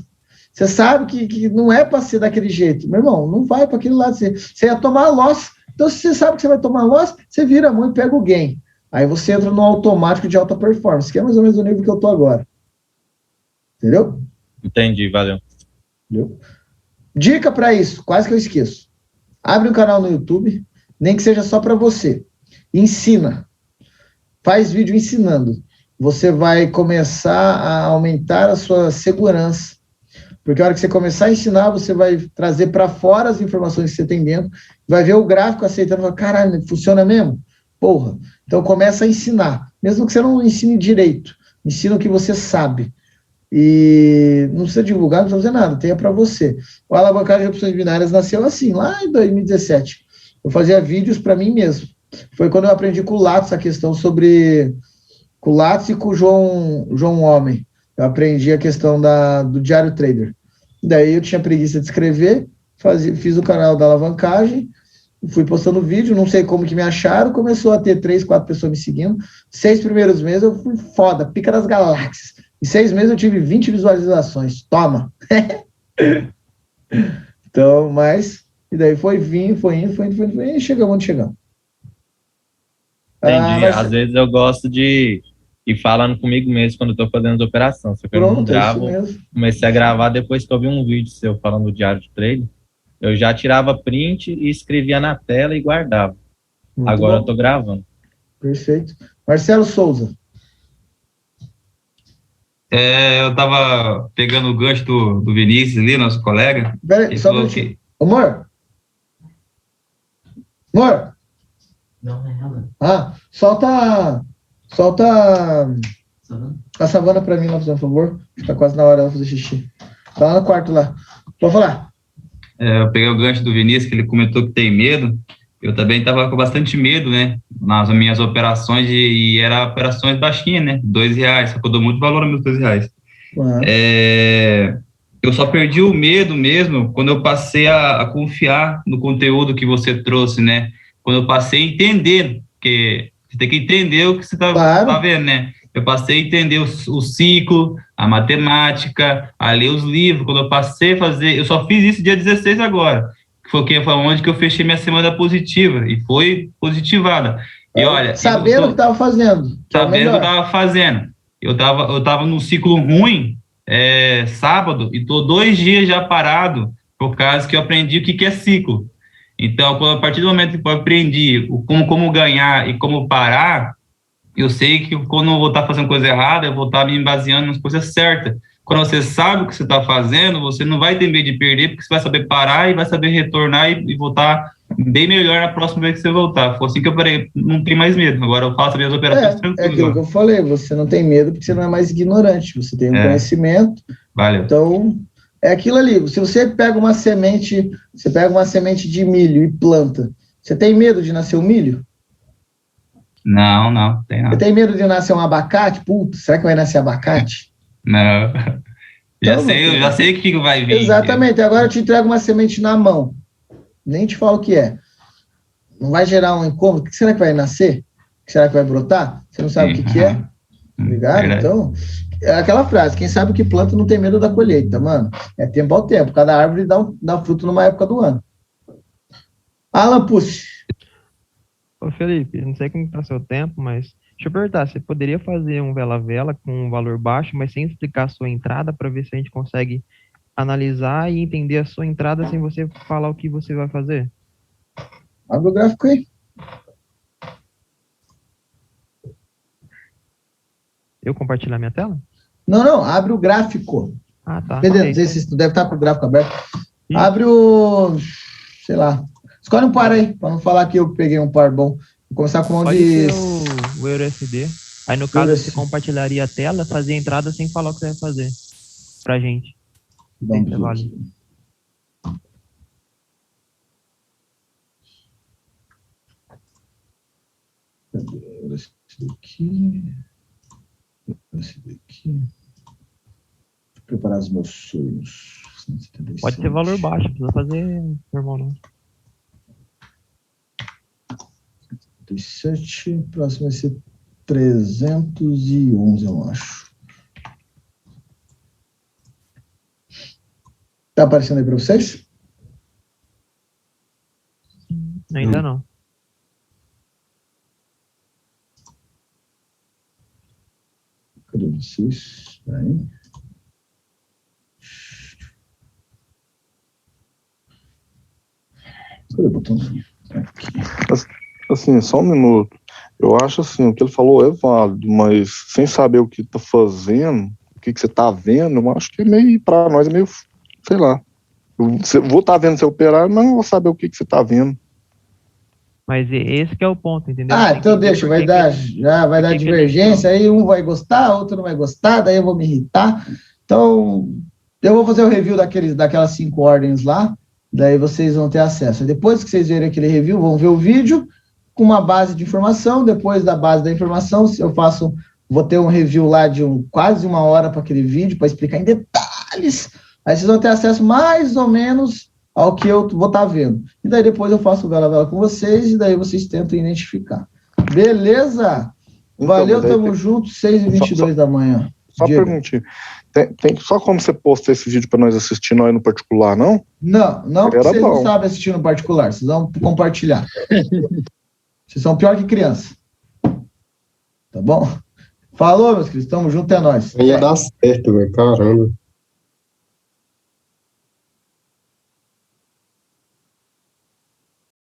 você sabe que não é para ser daquele jeito. Meu irmão, não vai para aquele lado. Você ia tomar loss. Então, se você sabe que você vai tomar loss, você vira a mão e pega o gain. Aí você entra no automático de alta performance, que é mais ou menos o nível que eu tô agora. Entendeu? Entendi, valeu. Entendeu? Dica para isso, quase que eu esqueço. Abre um canal no YouTube, nem que seja só para você. Ensina. Faz vídeo ensinando. Você vai começar a aumentar a sua segurança. Porque a hora que você começar a ensinar, você vai trazer para fora as informações que você tem dentro, vai ver o gráfico aceitando, vai, caralho, funciona mesmo? Porra. Então começa a ensinar. Mesmo que você não ensine direito, ensina o que você sabe. E não precisa divulgar, não precisa fazer nada, tenha para você. O Alavancagem de Opções Binárias nasceu assim, lá em 2017. Eu fazia vídeos para mim mesmo. Foi quando eu aprendi com o Lattes a questão sobre... Com o Lattes e com o João Homem. Eu aprendi a questão do Diário Trader. Daí eu tinha preguiça de escrever, fiz o canal da Alavancagem, fui postando vídeo, não sei como que me acharam, começou a ter 3, 4 pessoas me seguindo. 6 primeiros meses eu fui foda, pica das galáxias. Em 6 meses eu tive 20 visualizações. Toma! Então, mas... E daí foi indo, e chegamos onde chegamos. Entendi. Às vezes eu gosto de ir falando comigo mesmo quando eu tô fazendo as operações. Só que eu não gravo. Comecei a gravar depois que eu vi um vídeo seu falando do diário de trade. Eu já tirava print e escrevia na tela e guardava. Muito Agora bom. eu tô gravando. Perfeito. Marcelo Souza. Eu tava pegando o gancho do Vinícius ali, nosso colega. Peraí, só um minutinho. Amor? Amor? Não, é ela. Ah, solta a savana pra mim lá, por favor. Tá quase na hora dela fazer xixi. Tá lá no quarto lá. Pode falar. Eu peguei o gancho do Vinícius, que ele comentou que tem medo. Eu também estava com bastante medo, né? Nas minhas operações, e era operações baixinhas, né? R$2, só que eu dou muito valor aos meus R$2. Uhum. Eu só perdi o medo mesmo quando eu passei a confiar no conteúdo que você trouxe, né? Quando eu passei a entender, porque você tem que entender o que você tá vendo, né? Eu passei a entender o ciclo, a matemática, a ler os livros. Quando eu passei a fazer... Eu só fiz isso dia 16 agora. Foi onde que eu fechei minha semana positiva. E foi positivada. E olha... Sabendo o que estava fazendo. Sabendo o que eu estava fazendo. Eu tava num ciclo ruim, sábado, e tô 2 dias já parado, por causa que eu aprendi o que é ciclo. Então, a partir do momento que eu aprendi como ganhar e como parar, eu sei que quando eu vou estar fazendo coisa errada, eu vou estar me baseando nas coisas certas. Quando você sabe o que você está fazendo, você não vai ter medo de perder, porque você vai saber parar e vai saber retornar e voltar bem melhor na próxima vez que você voltar. Foi assim que eu parei, não tem mais medo. Agora eu faço as minhas operações tranquilas. É aquilo que eu falei, você não tem medo porque você não é mais ignorante, você tem um conhecimento. Valeu. Então, é aquilo ali. Se você pega uma semente de milho e planta, você tem medo de nascer um milho? Não, tem nada. Você tem medo de nascer um abacate? Putz, será que vai nascer abacate? Não. Eu já sei o que vai vir. Exatamente. Agora eu te entrego uma semente na mão. Nem te falo o que é. Não vai gerar um incômodo? O que será que vai nascer? O que será que vai brotar? Você não sabe o que é? Ligado? Verdade. Então, é aquela frase, quem sabe o que planta não tem medo da colheita, mano. É tempo ao tempo. Cada árvore dá fruto numa época do ano. Alan Pucci. Ô Felipe, não sei como está seu tempo, mas deixa eu perguntar, você poderia fazer um vela-vela com um valor baixo, mas sem explicar a sua entrada, para ver se a gente consegue analisar e entender a sua entrada sem você falar o que você vai fazer? Abre o gráfico aí. Eu compartilhar minha tela? Não, abre o gráfico. Ah, tá. Entendeu? Okay. Não sei se tu deve estar com o gráfico aberto. Abre o... sei lá. Escolhe um par aí, para não falar que eu peguei um par bom. Vou começar com um Pode de... ser o USD. Aí no caso você compartilharia a tela, fazia a entrada sem falar o que você vai fazer pra gente. Vale. Esse daqui. Esse daqui. Deixa eu preparar os meus sonhos. Pode ser valor baixo, não precisa fazer normal não. 37, próximo vai ser 311, eu acho. Tá aparecendo aí para vocês? Ainda não. Cadê vocês? Aí. Cadê o botãozinho? Aqui. Assim, só um minuto. Eu acho assim, o que ele falou é válido, mas sem saber o que tá fazendo, o que você tá vendo, eu acho que é meio, pra nós, é meio, sei lá. Eu vou estar vendo você operar, mas não vou saber o que você tá vendo. Mas esse que é o ponto, entendeu? Então deixa, vai dar divergência, aí um vai gostar, outro não vai gostar, daí eu vou me irritar. Então, eu vou fazer o review daquelas 5 ordens lá, daí vocês vão ter acesso. Depois que vocês verem aquele review, vão ver o vídeo com uma base de informação. Depois da base da informação, vou ter um review lá de quase 1 hora para aquele vídeo, para explicar em detalhes. Aí vocês vão ter acesso mais ou menos ao que eu vou estar vendo. E daí depois eu faço o vela com vocês, e daí vocês tentam identificar. Beleza? Então, valeu, tamo junto, 6h22 da manhã. Só perguntinha. Tem só como você posta esse vídeo para nós assistir nós no particular, não? Não, porque vocês não sabem assistir no particular, vocês vão compartilhar. Vocês são pior que criança. Tá bom? Falou, meus queridos, tamo junto, é nóis. Ia dar certo, velho, caramba.